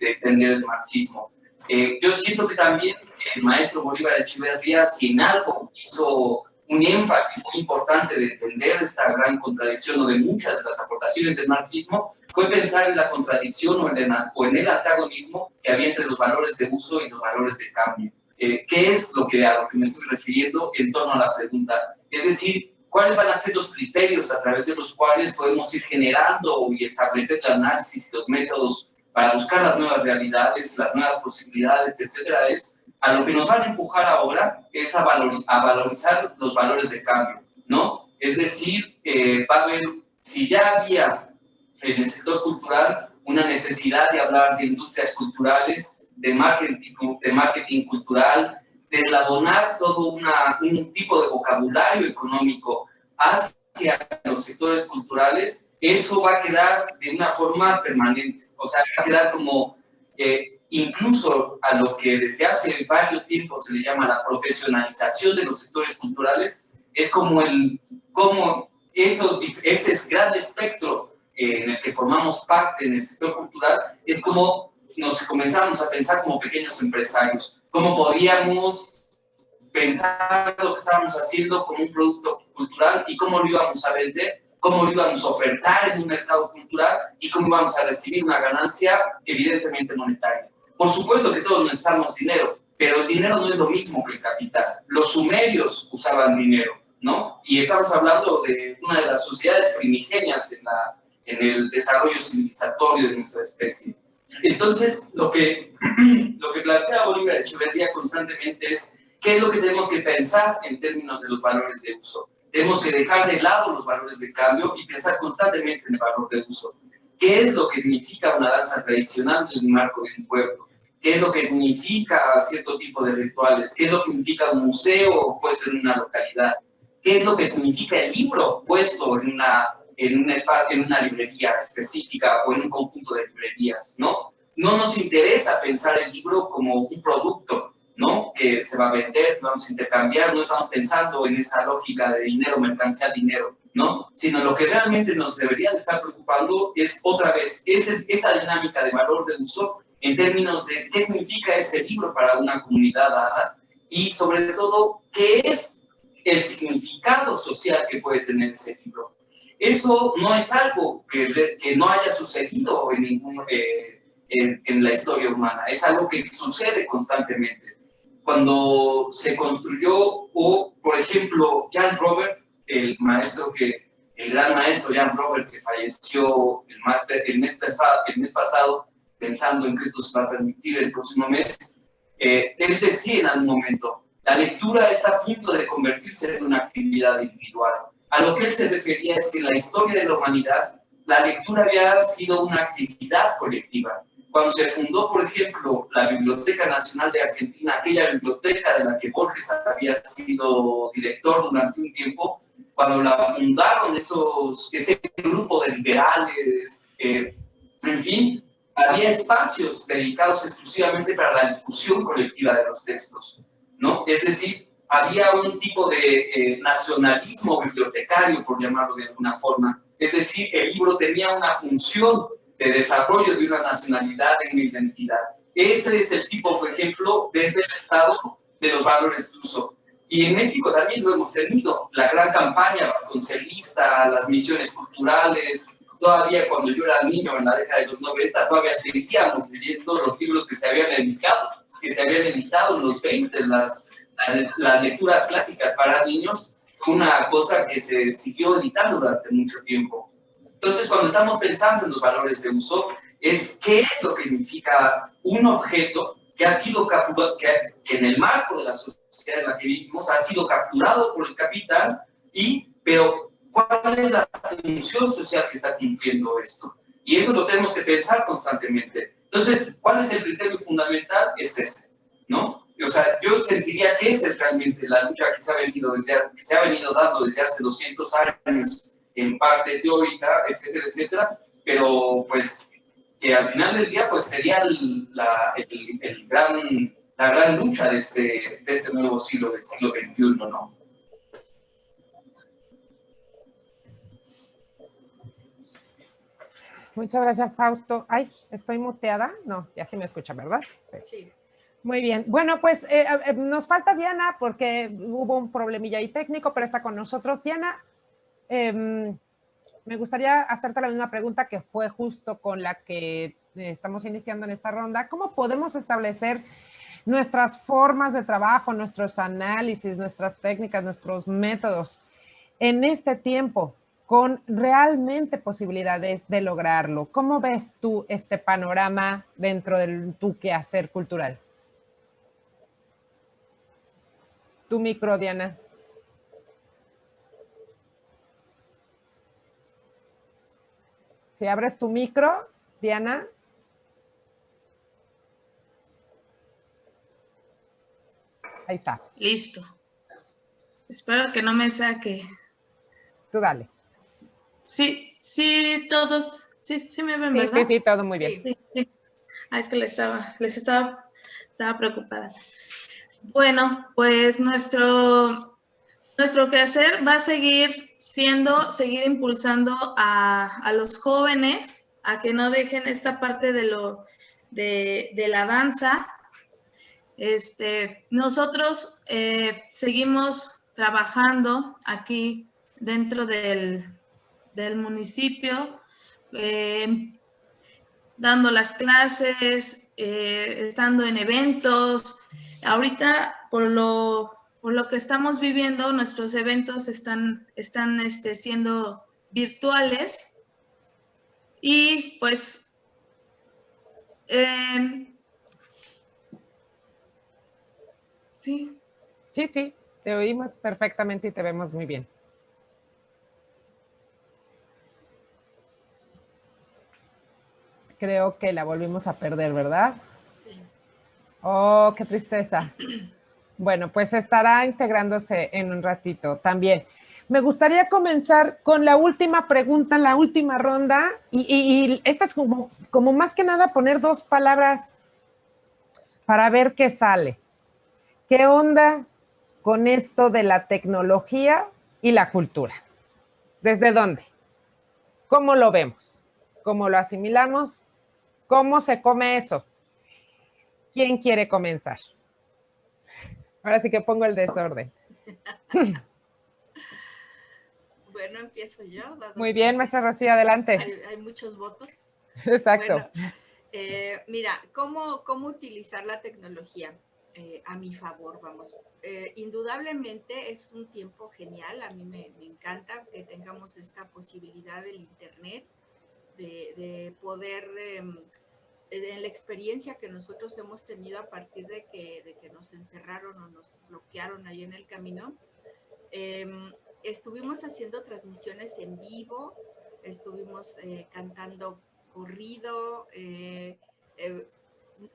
de entender el marxismo. Yo siento que también el maestro Bolívar Echeverría, si en algo hizo un énfasis muy importante de entender esta gran contradicción o de muchas de las aportaciones del marxismo, fue pensar en la contradicción o en el antagonismo que había entre los valores de uso y los valores de cambio. ¿Qué es a lo que me estoy refiriendo en torno a la pregunta? Es decir, ¿cuáles van a ser los criterios a través de los cuales podemos ir generando y establecer el análisis y los métodos para buscar las nuevas realidades, las nuevas posibilidades, etcétera? A lo que nos van a empujar ahora es a valorizar los valores de cambio, ¿no? Es decir, va a haber, si ya había en el sector cultural una necesidad de hablar de industrias culturales, de marketing cultural, de eslabonar todo un tipo de vocabulario económico hacia los sectores culturales, eso va a quedar de una forma permanente, o sea, va a quedar como incluso a lo que desde hace varios tiempos se le llama la profesionalización de los sectores culturales, es como ese gran espectro en el que formamos parte en el sector cultural, es como nos comenzamos a pensar como pequeños empresarios, cómo podíamos pensar lo que estábamos haciendo como un producto cultural y cómo lo íbamos a vender, cómo lo íbamos a ofertar en un mercado cultural y cómo íbamos a recibir una ganancia evidentemente monetaria. Por supuesto que todos necesitamos dinero, pero el dinero no es lo mismo que el capital. Los sumerios usaban dinero, ¿no? Y estamos hablando de una de las sociedades primigenias en el desarrollo civilizatorio de nuestra especie. Entonces, lo que plantea Bolívar Echeverría constantemente es qué es lo que tenemos que pensar en términos de los valores de uso. Tenemos que dejar de lado los valores de cambio y pensar constantemente en el valor de uso. ¿Qué es lo que significa una danza tradicional en el marco de un pueblo? ¿Qué es lo que significa cierto tipo de rituales? ¿Qué es lo que significa un museo puesto en una localidad? ¿Qué es lo que significa el libro puesto en una librería específica o en un conjunto de librerías, ¿no? No nos interesa pensar el libro como un producto, ¿no? Que se va a vender, que vamos a intercambiar, no estamos pensando en esa lógica de dinero, mercancía, dinero, ¿no? Sino lo que realmente nos debería de estar preocupando es otra vez esa dinámica de valor de uso en términos de qué significa ese libro para una comunidad dada y sobre todo qué es el significado social que puede tener ese libro. Eso no es algo que no haya sucedido en la historia humana, es algo que sucede constantemente. Cuando se construyó, o por ejemplo, Jan Robert, el gran maestro Jan Robert, que falleció el mes pasado, pensando en que esto se va a permitir el próximo mes, él decía en algún momento, la lectura está a punto de convertirse en una actividad individual. A lo que él se refería es que en la historia de la humanidad, la lectura había sido una actividad colectiva. Cuando se fundó, por ejemplo, la Biblioteca Nacional de Argentina, aquella biblioteca de la que Borges había sido director durante un tiempo, cuando la fundaron ese grupo de liberales, en fin, había espacios dedicados exclusivamente para la discusión colectiva de los textos, ¿no? Es decir, había un tipo de nacionalismo bibliotecario, por llamarlo de alguna forma. Es decir, el libro tenía una función de desarrollo de una nacionalidad, de una identidad. Ese es el tipo, por ejemplo, desde el Estado de los valores de uso. Y en México también lo hemos tenido, la gran campaña vasconcelista, las misiones culturales. Todavía cuando yo era niño, en la década de los 90, todavía seguíamos leyendo los libros que se habían editado en los 20, las lecturas clásicas para niños, una cosa que se siguió editando durante mucho tiempo. Entonces, cuando estamos pensando en los valores de uso, es qué es lo que significa un objeto que ha sido que en el marco de la sociedad en la que vivimos ha sido capturado por el capital, pero ¿cuál es la función social que está cumpliendo esto? Y eso lo tenemos que pensar constantemente. Entonces, ¿cuál es el criterio fundamental? Es ese, ¿no? O sea, yo sentiría que esa es realmente la lucha que se ha venido dando desde hace 200 años, en parte teórica, etcétera, etcétera, pero pues que al final del día pues sería la gran lucha de este nuevo siglo, del siglo XXI, ¿no? Muchas gracias, Fausto. Ay, ¿estoy muteada? No, ya sí me escucha, ¿verdad? Sí. Sí. Muy bien. Bueno, pues nos falta Diana porque hubo un problemilla ahí técnico, pero está con nosotros. Diana, me gustaría hacerte la misma pregunta que fue justo con la que estamos iniciando en esta ronda. ¿Cómo podemos establecer nuestras formas de trabajo, nuestros análisis, nuestras técnicas, nuestros métodos en este tiempo con realmente posibilidades de lograrlo? ¿Cómo ves tú este panorama dentro de tu quehacer cultural? Tu micro, Diana. Si abres tu micro, Diana. Ahí está. Listo. Espero que no me saque. Tú dale. Sí, todos, sí me ven, ¿verdad? Sí, todo muy bien. Sí. Ah, es que les estaba preocupada. Bueno, pues nuestro quehacer va a seguir impulsando a los jóvenes a que no dejen esta parte de la danza. Nosotros seguimos trabajando aquí dentro del municipio, dando las clases, estando en eventos. Ahorita, por lo que estamos viviendo, nuestros eventos están siendo virtuales y pues sí. Sí, te oímos perfectamente y te vemos muy bien. Creo que la volvimos a perder, ¿verdad? Sí. Oh, qué tristeza. Bueno, pues estará integrándose en un ratito también. Me gustaría comenzar con la última pregunta, la última ronda, y esta es como más que nada poner dos palabras para ver qué sale. ¿qué onda con esto de la tecnología y la cultura? ¿Desde dónde? ¿Cómo lo vemos? ¿Cómo lo asimilamos? ¿Cómo se come eso? ¿Quién quiere comenzar? Ahora sí que pongo el desorden. Bueno, empiezo yo. Muy bien, maestra Rocío, adelante. Hay muchos votos. Exacto. Bueno, mira, ¿cómo utilizar la tecnología a mi favor? Vamos, indudablemente es un tiempo genial. A mí me encanta que tengamos esta posibilidad del Internet, de poder, en la experiencia que nosotros hemos tenido a partir de que nos encerraron o nos bloquearon ahí en el camino, estuvimos haciendo transmisiones en vivo, estuvimos cantando corrido,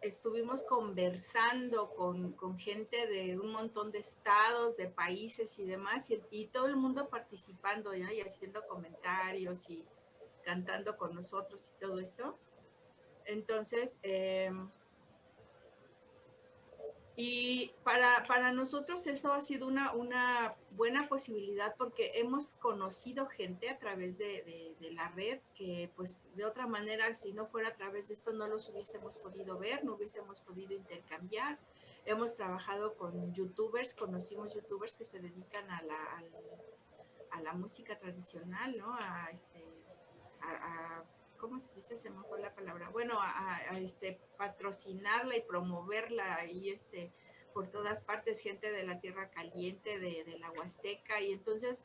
estuvimos conversando con gente de un montón de estados, de países y demás, y todo el mundo participando, ¿no? Y haciendo comentarios y cantando con nosotros y todo esto. Entonces, y para nosotros eso ha sido una buena posibilidad porque hemos conocido gente a través de la red que pues de otra manera, si no fuera a través de esto, no los hubiésemos podido ver, no hubiésemos podido intercambiar. Hemos trabajado con youtubers, conocimos youtubers que se dedican a la música tradicional, ¿no? ¿Cómo se dice? Se me fue la palabra. Bueno, a patrocinarla y promoverla y por todas partes, gente de la Tierra Caliente, de la Huasteca, y entonces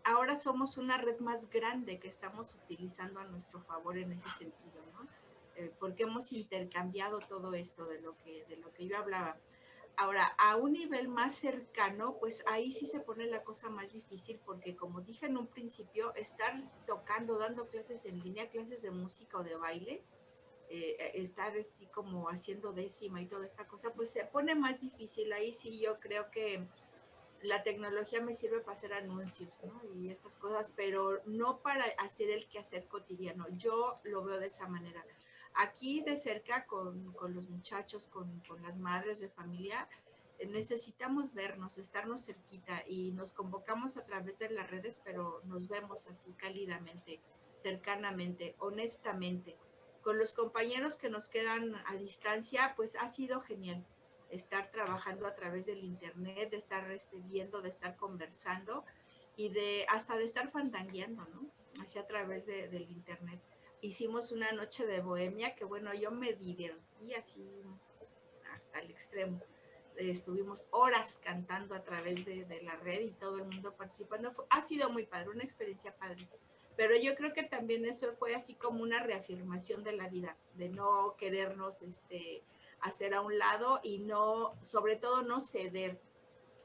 ahora somos una red más grande que estamos utilizando a nuestro favor en ese sentido, ¿no? Porque hemos intercambiado todo esto de lo que yo hablaba. Ahora, a un nivel más cercano, pues ahí sí se pone la cosa más difícil porque, como dije en un principio, estar tocando, dando clases en línea, clases de música o de baile, estar como haciendo décima y toda esta cosa, pues se pone más difícil. Ahí sí yo creo que la tecnología me sirve para hacer anuncios, ¿no? Y estas cosas, pero no para hacer el quehacer cotidiano. Yo lo veo de esa manera. Aquí de cerca con los muchachos, con las madres de familia, necesitamos vernos, estarnos cerquita y nos convocamos a través de las redes, pero nos vemos así cálidamente, cercanamente, honestamente. Con los compañeros que nos quedan a distancia, pues ha sido genial estar trabajando a través del internet, de estar viendo, de estar conversando y hasta de estar fandangueando, ¿no? Así a través del internet. Hicimos una noche de bohemia que, bueno, yo me divertí así hasta el extremo. Estuvimos horas cantando a través de la red y todo el mundo participando. Ha sido muy padre, una experiencia padre. Pero yo creo que también eso fue así como una reafirmación de la vida, de no querernos hacer a un lado y no, sobre todo no ceder,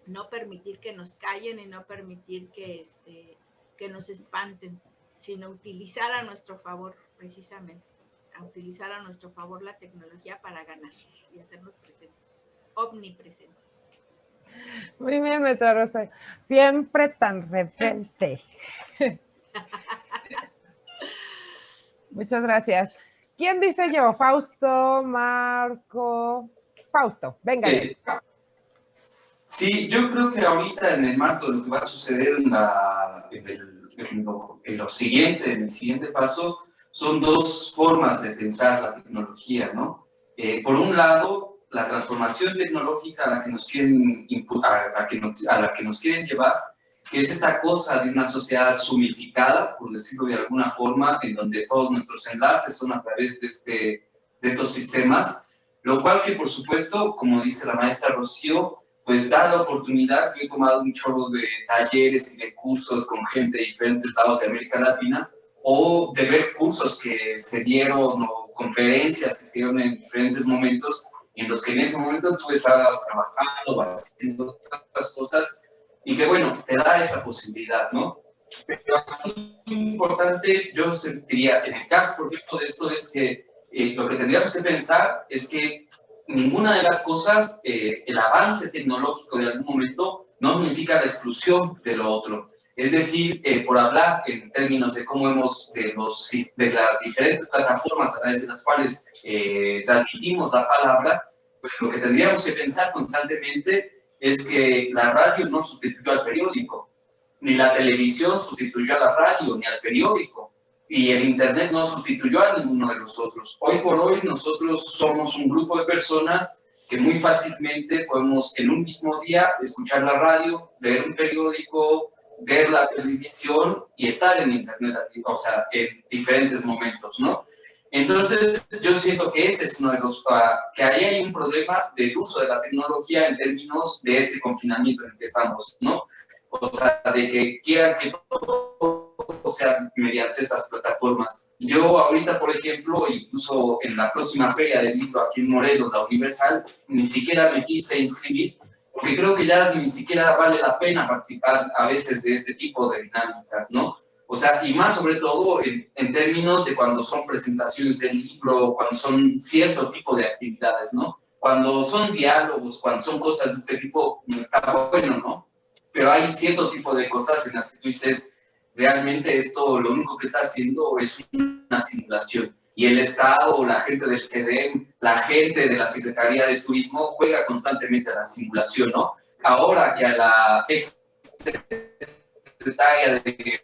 no permitir que nos callen y no permitir que nos espanten, sino utilizar a nuestro favor, precisamente, a utilizar a nuestro favor la tecnología para ganar y hacernos presentes, omnipresentes. Muy bien, maestra Rosa. Siempre tan rebelde. Muchas gracias. ¿Quién dice yo? Fausto, Marco. Fausto, venga. Sí, yo creo que ahorita en el marco de lo que va a suceder en el siguiente paso, son dos formas de pensar la tecnología, ¿no? Por un lado, la transformación tecnológica a la que nos quieren llevar, que es esta cosa de una sociedad zumificada, por decirlo de alguna forma, en donde todos nuestros enlaces son a través de estos sistemas, lo cual que, por supuesto, como dice la maestra Rocío, pues da la oportunidad. Yo he tomado un chorro de talleres y de cursos con gente de diferentes lados de América Latina, o de ver cursos que se dieron o conferencias que se dieron en diferentes momentos, en los que en ese momento tú estabas trabajando o haciendo otras cosas, y que, bueno, te da esa posibilidad, ¿no? Pero muy importante, yo sentiría, en el caso, por ejemplo, de esto, es que lo que tendríamos que pensar es que ninguna de las cosas, el avance tecnológico de algún momento, no significa la exclusión de lo otro. Es decir, por hablar en términos de cómo de las diferentes plataformas a través de las cuales transmitimos la palabra, pues lo que tendríamos que pensar constantemente es que la radio no sustituyó al periódico, ni la televisión sustituyó a la radio, ni al periódico, y el Internet no sustituyó a ninguno de los otros. Hoy por hoy nosotros somos un grupo de personas que muy fácilmente podemos en un mismo día escuchar la radio, ver un periódico, ver la televisión y estar en Internet, o sea, en diferentes momentos, ¿no? Entonces, yo siento que ese es uno de los, que ahí hay un problema del uso de la tecnología en términos de este confinamiento en el que estamos, ¿no? O sea, de que quieran que todo sea mediante estas plataformas. Yo ahorita, por ejemplo, incluso en la próxima feria del libro aquí en Morelos, la Universal, ni siquiera me quise inscribir, porque creo que ya ni siquiera vale la pena participar a veces de este tipo de dinámicas, ¿no? O sea, y más sobre todo en términos de cuando son presentaciones del libro, cuando son cierto tipo de actividades, ¿no? Cuando son diálogos, cuando son cosas de este tipo, está bueno, ¿no? Pero hay cierto tipo de cosas en las que tú dices, realmente esto lo único que está haciendo es una simulación. Y el Estado, la gente del CEDEM, la gente de la Secretaría de Turismo juega constantemente a la simulación, ¿no? Ahora que a la ex secretaria de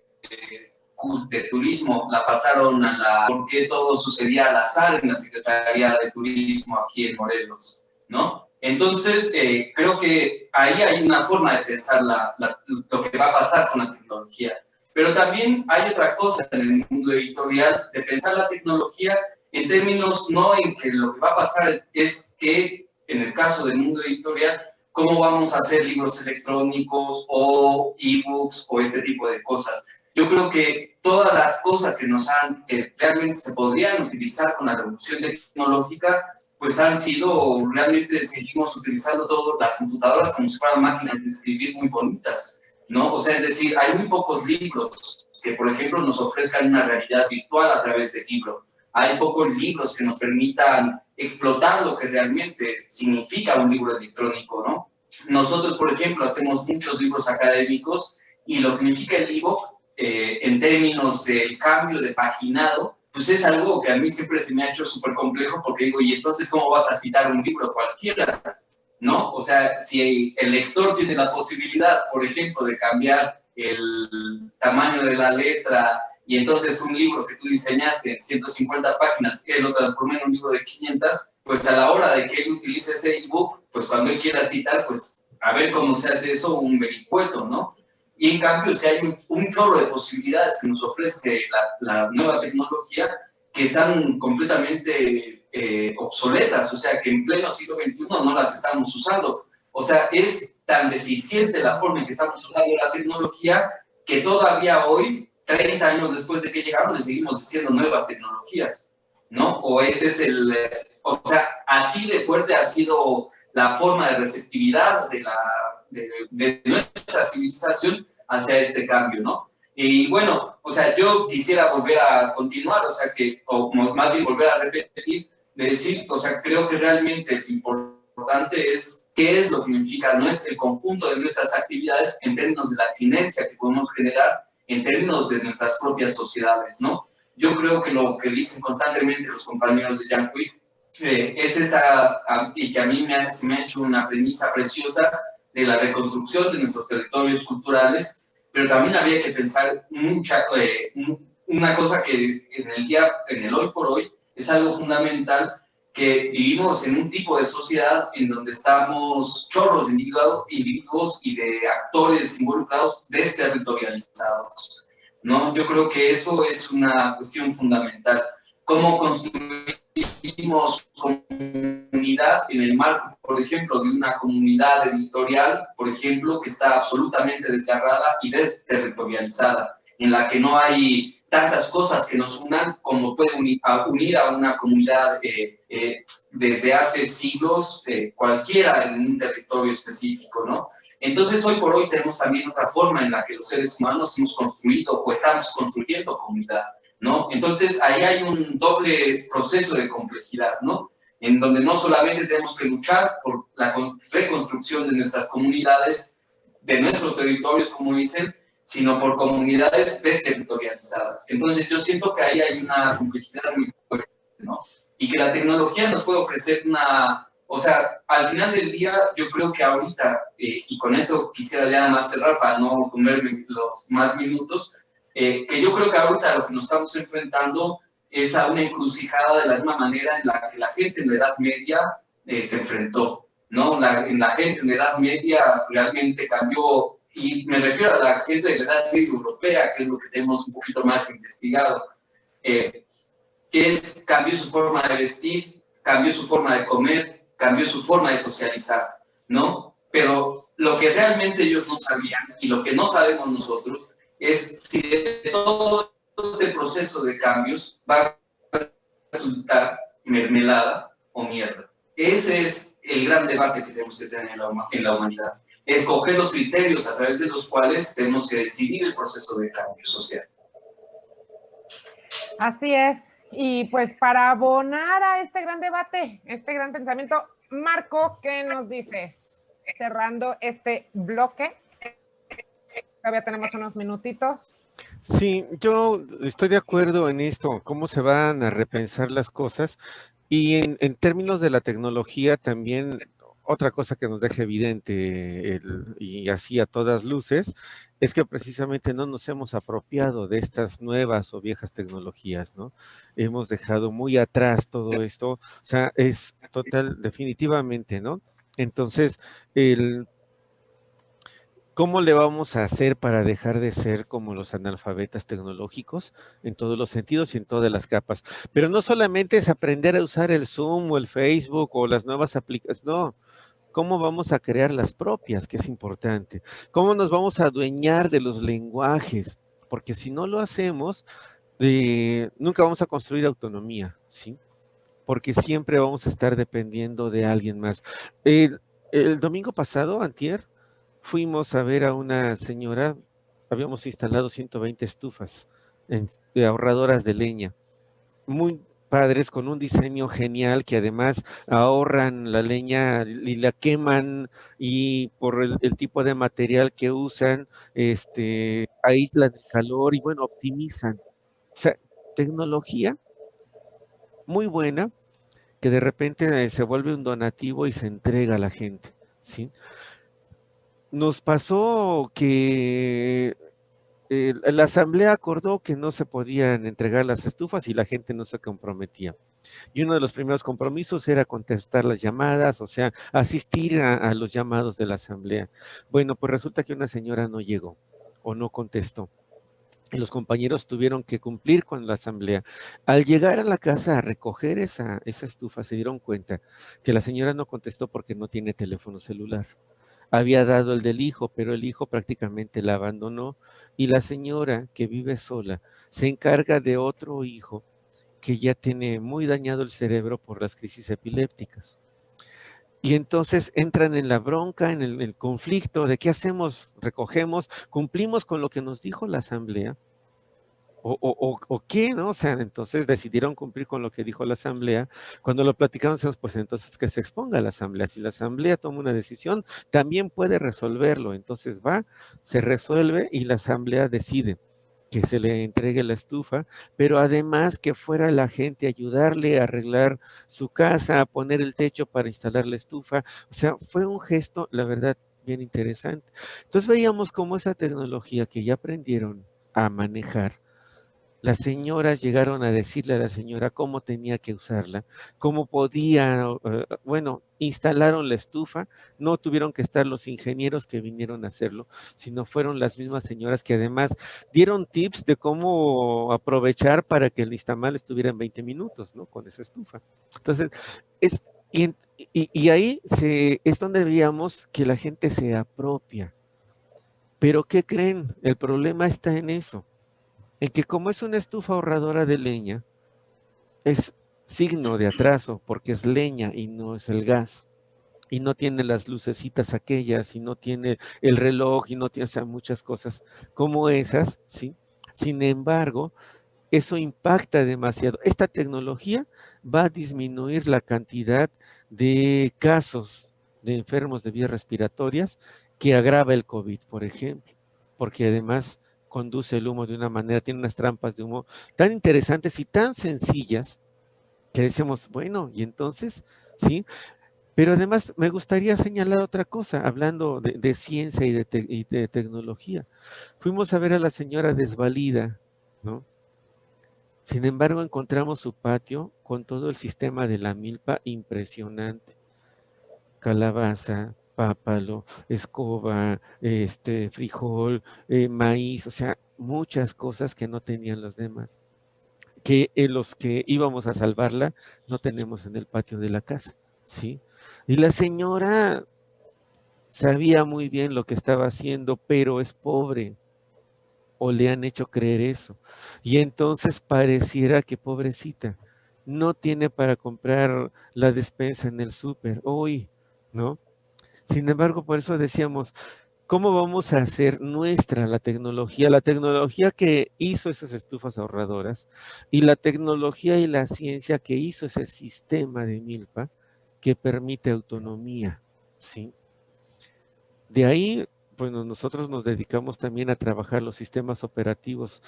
Turismo la pasaron a la... ¿Por qué todo sucedía al azar en la Secretaría de Turismo aquí en Morelos, ¿no? Entonces, creo que ahí hay una forma de pensar lo que va a pasar con la tecnología. Pero también hay otra cosa en el mundo editorial, de pensar la tecnología en términos no en que lo que va a pasar es que, en el caso del mundo editorial, cómo vamos a hacer libros electrónicos o ebooks o este tipo de cosas. Yo creo que todas las cosas que realmente se podrían utilizar con la revolución tecnológica, pues han sido, realmente seguimos utilizando todas las computadoras como si fueran máquinas de escribir muy bonitas, ¿no? O sea, es decir, hay muy pocos libros que, por ejemplo, nos ofrezcan una realidad virtual a través del libro. Hay pocos libros que nos permitan explotar lo que realmente significa un libro electrónico, ¿no? Nosotros, por ejemplo, hacemos muchos libros académicos y lo que significa el libro, en términos del cambio de paginado, pues es algo que a mí siempre se me ha hecho súper complejo porque digo, ¿y entonces cómo vas a citar un libro cualquiera? ¿No? O sea, si el lector tiene la posibilidad, por ejemplo, de cambiar el tamaño de la letra y entonces un libro que tú diseñaste en 150 páginas, él lo transforma en un libro de 500, pues a la hora de que él utilice ese ebook, pues cuando él quiera citar, pues a ver cómo se hace eso, un vericueto, ¿no? Y en cambio, si hay un chorro de posibilidades que nos ofrece la nueva tecnología, que están completamente obsoletas, o sea, que en pleno siglo XXI no las estamos usando. O sea, es tan deficiente la forma en que estamos usando la tecnología que todavía hoy, 30 años después de que llegaron, le seguimos diciendo nuevas tecnologías, ¿no? O ese es o sea, así de fuerte ha sido la forma de receptividad de nuestra civilización hacia este cambio, ¿no? Y bueno, o sea, yo quisiera volver a continuar, o sea, o más bien volver a repetir, de decir, o sea, creo que realmente lo importante es qué es lo que significa el conjunto de nuestras actividades en términos de la sinergia que podemos generar en términos de nuestras propias sociedades, ¿no? Yo creo que lo que dicen constantemente los compañeros de Jan Quick es y que a mí se me ha hecho una premisa preciosa de la reconstrucción de nuestros territorios culturales, pero también habría que pensar una cosa que en el hoy por hoy es algo fundamental, que vivimos en un tipo de sociedad en donde estamos chorros de individuos y de actores involucrados desterritorializados, ¿no? Yo creo que eso es una cuestión fundamental. ¿Cómo construimos comunidad en el marco, por ejemplo, de una comunidad editorial, por ejemplo, que está absolutamente desgarrada y desterritorializada, en la que no hay tantas cosas que nos unan como puede unir a una comunidad desde hace siglos, cualquiera en un territorio específico, ¿no? Entonces, hoy por hoy tenemos también otra forma en la que los seres humanos hemos construido o estamos construyendo comunidad, ¿no? Entonces, ahí hay un doble proceso de complejidad, ¿no? En donde no solamente tenemos que luchar por la reconstrucción de nuestras comunidades, de nuestros territorios, como dicen, sino por comunidades desterritorializadas. Entonces, yo siento que ahí hay una complejidad muy fuerte, ¿no? Y que la tecnología nos puede ofrecer O sea, al final del día, yo creo que ahorita, y con esto quisiera ya más cerrar para no comerme los más minutos, que yo creo que ahorita lo que nos estamos enfrentando es a una encrucijada de la misma manera en la que la gente en la Edad Media se enfrentó, ¿no? La gente en la Edad Media realmente cambió, y me refiero a la gente de la Edad Media europea, que es lo que tenemos un poquito más investigado, que cambió su forma de vestir, cambió su forma de comer, cambió su forma de socializar, ¿no? Pero lo que realmente ellos no sabían y lo que no sabemos nosotros es si de todo este proceso de cambios va a resultar mermelada o mierda. Ese es el gran debate que tenemos que tener en la humanidad. Escoger los criterios a través de los cuales tenemos que decidir el proceso de cambio social. Así es. Y pues para abonar a este gran debate, este gran pensamiento, Marco, ¿qué nos dices? Cerrando este bloque. Todavía tenemos unos minutitos. Sí, yo estoy de acuerdo en esto, cómo se van a repensar las cosas. Y en términos de la tecnología también, otra cosa que nos deja evidente y así a todas luces, es que precisamente no nos hemos apropiado de estas nuevas o viejas tecnologías, ¿no? Hemos dejado muy atrás todo esto, o sea, es total, definitivamente, ¿no? Entonces, ¿cómo le vamos a hacer para dejar de ser como los analfabetas tecnológicos en todos los sentidos y en todas las capas? Pero no solamente es aprender a usar el Zoom o el Facebook o las nuevas aplicaciones, no. ¿Cómo vamos a crear las propias, que es importante? ¿Cómo nos vamos a adueñar de los lenguajes? Porque si no lo hacemos, nunca vamos a construir autonomía, ¿sí? Porque siempre vamos a estar dependiendo de alguien más. El domingo pasado, antier, fuimos a ver a una señora, habíamos instalado 120 estufas de ahorradoras de leña, muy padres, con un diseño genial, que además ahorran la leña y la queman, y por el tipo de material que usan, aíslan el calor y bueno, optimizan. O sea, tecnología muy buena, que de repente se vuelve un donativo y se entrega a la gente, ¿sí? Nos pasó que la asamblea acordó que no se podían entregar las estufas y la gente no se comprometía. Y uno de los primeros compromisos era contestar las llamadas, o sea, asistir a los llamados de la asamblea. Bueno, pues resulta que una señora no llegó o no contestó. Y los compañeros tuvieron que cumplir con la asamblea. Al llegar a la casa a recoger esa estufa, se dieron cuenta que la señora no contestó porque no tiene teléfono celular. Había dado el del hijo, pero el hijo prácticamente la abandonó, y la señora, que vive sola, se encarga de otro hijo que ya tiene muy dañado el cerebro por las crisis epilépticas. Y entonces entran en la bronca, en el conflicto de qué hacemos, recogemos, cumplimos con lo que nos dijo la asamblea, o qué, ¿no? O sea, entonces decidieron cumplir con lo que dijo la asamblea. Cuando lo platicamos, pues entonces que se exponga a la asamblea. Si la asamblea toma una decisión, también puede resolverlo. Entonces va, se resuelve y la asamblea decide que se le entregue la estufa, pero además que fuera la gente a ayudarle a arreglar su casa, a poner el techo para instalar la estufa. O sea, fue un gesto, la verdad, bien interesante. Entonces veíamos cómo esa tecnología que ya aprendieron a manejar, las señoras llegaron a decirle a la señora cómo tenía que usarla, cómo podía, bueno, instalaron la estufa, no tuvieron que estar los ingenieros que vinieron a hacerlo, sino fueron las mismas señoras que además dieron tips de cómo aprovechar para que el nixtamal estuviera en 20 minutos, ¿no? Con esa estufa. Entonces, y ahí es donde veíamos que la gente se apropia. Pero ¿qué creen? El problema está en eso, en que como es una estufa ahorradora de leña, es signo de atraso, porque es leña y no es el gas, y no tiene las lucecitas aquellas, y no tiene el reloj, y no tiene, o sea, muchas cosas como esas, ¿sí? Sin embargo, eso impacta demasiado. Esta tecnología va a disminuir la cantidad de casos de enfermos de vías respiratorias que agrava el COVID, por ejemplo, porque además conduce el humo de una manera, tiene unas trampas de humo tan interesantes y tan sencillas que decimos, bueno, y entonces, ¿sí? Pero además me gustaría señalar otra cosa, hablando de ciencia y de tecnología. Fuimos a ver a la señora desvalida, ¿no? Sin embargo, encontramos su patio con todo el sistema de la milpa impresionante. Calabaza, pápalo, escoba, frijol, maíz, o sea, muchas cosas que no tenían los demás, que los que íbamos a salvarla no tenemos en el patio de la casa, ¿sí? Y la señora sabía muy bien lo que estaba haciendo, pero es pobre, o le han hecho creer eso. Y entonces pareciera que pobrecita, no tiene para comprar la despensa en el súper hoy, ¿no? Sin embargo, por eso decíamos, ¿cómo vamos a hacer nuestra la tecnología? La tecnología que hizo esas estufas ahorradoras y la tecnología y la ciencia que hizo ese sistema de milpa que permite autonomía, ¿sí? De ahí, bueno, nosotros nos dedicamos también a trabajar los sistemas operativos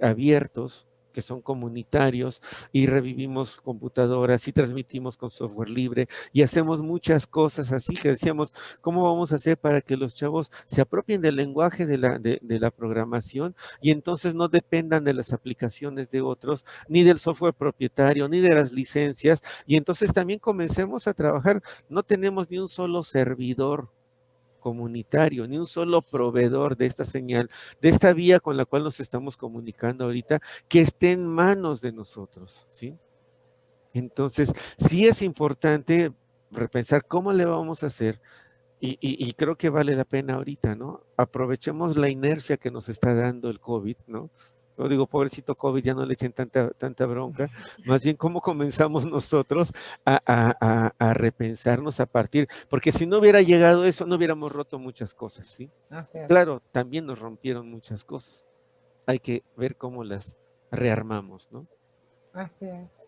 abiertos, que son comunitarios, y revivimos computadoras y transmitimos con software libre y hacemos muchas cosas así que decíamos, ¿cómo vamos a hacer para que los chavos se apropien del lenguaje de la programación y entonces no dependan de las aplicaciones de otros, ni del software propietario, ni de las licencias? Y entonces también comencemos a trabajar, no tenemos ni un solo servidor comunitario, ni un solo proveedor de esta señal, de esta vía con la cual nos estamos comunicando ahorita, que esté en manos de nosotros, ¿sí? Entonces, sí es importante repensar cómo le vamos a hacer, y creo que vale la pena ahorita, ¿no? Aprovechemos la inercia que nos está dando el COVID, ¿no? No digo, pobrecito COVID, ya no le echen tanta bronca, más bien cómo comenzamos nosotros a repensarnos a partir, porque si no hubiera llegado eso, no hubiéramos roto muchas cosas, ¿sí? Así es. Claro, también nos rompieron muchas cosas. Hay que ver cómo las rearmamos, ¿no? Así es.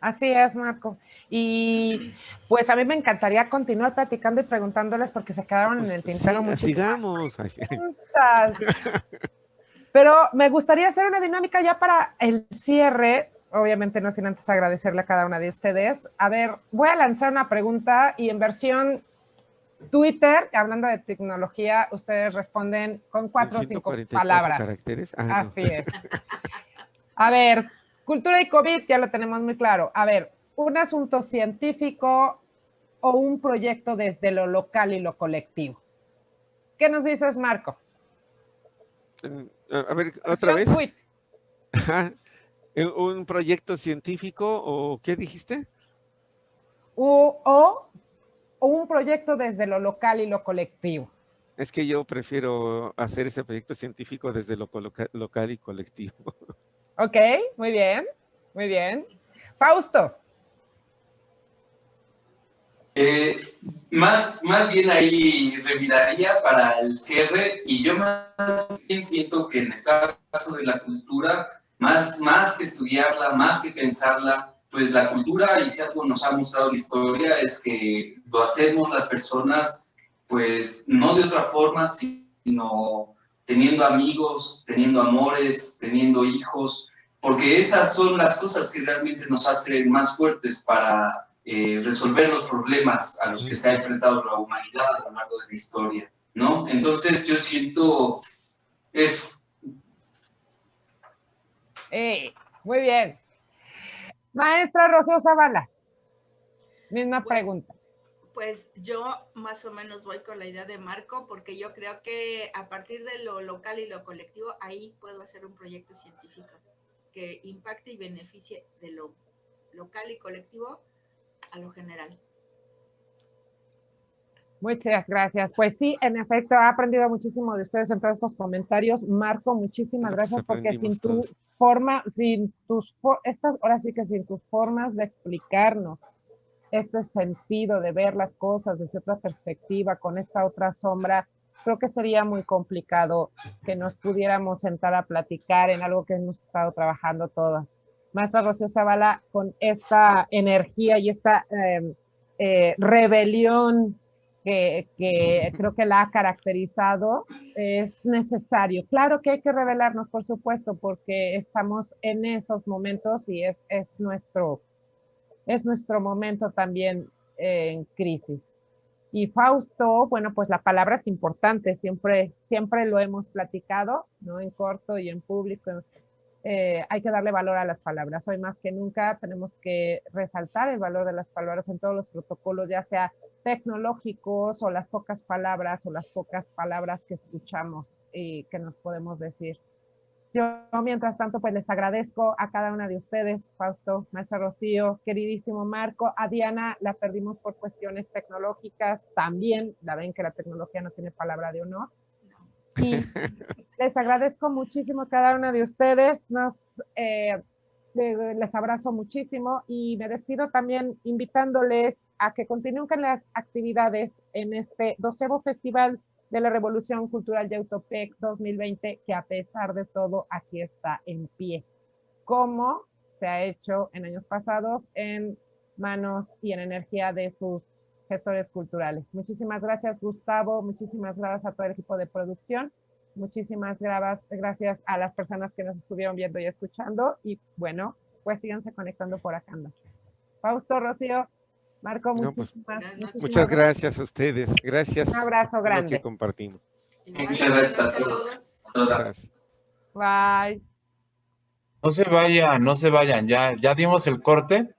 Así es, Marco. Y pues a mí me encantaría continuar platicando y preguntándoles porque se quedaron en el tintero muchísimas sigamos. preguntas. Pero me gustaría hacer una dinámica ya para el cierre, obviamente no sin antes agradecerle a cada una de ustedes. A ver, voy a lanzar una pregunta y en versión Twitter, hablando de tecnología, ustedes responden con 4 o 5 palabras. Caracteres. Así es. A ver, cultura y COVID ya lo tenemos muy claro. A ver, un asunto científico o un proyecto desde lo local y lo colectivo. ¿Qué nos dices, Marco? A ver, otra vez. ¿Un proyecto científico o qué dijiste? O un proyecto desde lo local y lo colectivo. Es que yo prefiero hacer ese proyecto científico desde lo local y colectivo. Ok, muy bien, muy bien. Fausto. Más bien ahí reviraría para el cierre, y yo más bien siento que en el caso de la cultura, más que estudiarla, más que pensarla, pues la cultura, y si algo nos ha mostrado la historia, es que lo hacemos las personas, pues no de otra forma, sino teniendo amigos, teniendo amores, teniendo hijos, porque esas son las cosas que realmente nos hacen más fuertes para resolver los problemas a los que se ha enfrentado la humanidad a lo largo de la historia, ¿no? Entonces yo siento eso. Muy bien. Maestra Rocío Zavala, misma pregunta. Pues yo más o menos voy con la idea de Marco, porque yo creo que a partir de lo local y lo colectivo, ahí puedo hacer un proyecto científico que impacte y beneficie de lo local y colectivo a lo general. Muchas gracias. Pues sí, en efecto, he aprendido muchísimo de ustedes en todos estos comentarios. Marco, muchísimas gracias, porque sin tu forma, ahora sí que sin tus formas de explicarnos este sentido de ver las cosas desde otra perspectiva, con esta otra sombra, creo que sería muy complicado que nos pudiéramos sentar a platicar en algo que hemos estado trabajando todas. Maestra Rocío Zavala, con esta energía y esta rebelión que creo que la ha caracterizado, es necesario. Claro que hay que rebelarnos, por supuesto, porque estamos en esos momentos y es nuestro momento también en crisis. Y Fausto, bueno, pues la palabra es importante, siempre lo hemos platicado, ¿no? En corto y en público. Hay que darle valor a las palabras. Hoy más que nunca tenemos que resaltar el valor de las palabras en todos los protocolos, ya sea tecnológicos o las pocas palabras que escuchamos y que nos podemos decir. Yo, mientras tanto, pues les agradezco a cada una de ustedes, Fausto, maestra Rocío, queridísimo Marco, a Diana la perdimos por cuestiones tecnológicas, también, la ven que la tecnología no tiene palabra de honor. Y les agradezco muchísimo a cada una de ustedes, les abrazo muchísimo y me despido también invitándoles a que continúen con las actividades en este 12º Festival de la Revolución Cultural Yautepec 2020, que a pesar de todo aquí está en pie, como se ha hecho en años pasados en manos y en energía de sus gestores culturales. Muchísimas gracias, Gustavo, muchísimas gracias a todo el equipo de producción, muchísimas gracias a las personas que nos estuvieron viendo y escuchando, y bueno, pues síganse conectando por acá. Fausto, Rocío, Marco, muchas gracias a ustedes. Gracias. Un abrazo grande. Por lo que compartimos. Muchas gracias a todos. Bye. No se vayan, ya dimos el corte.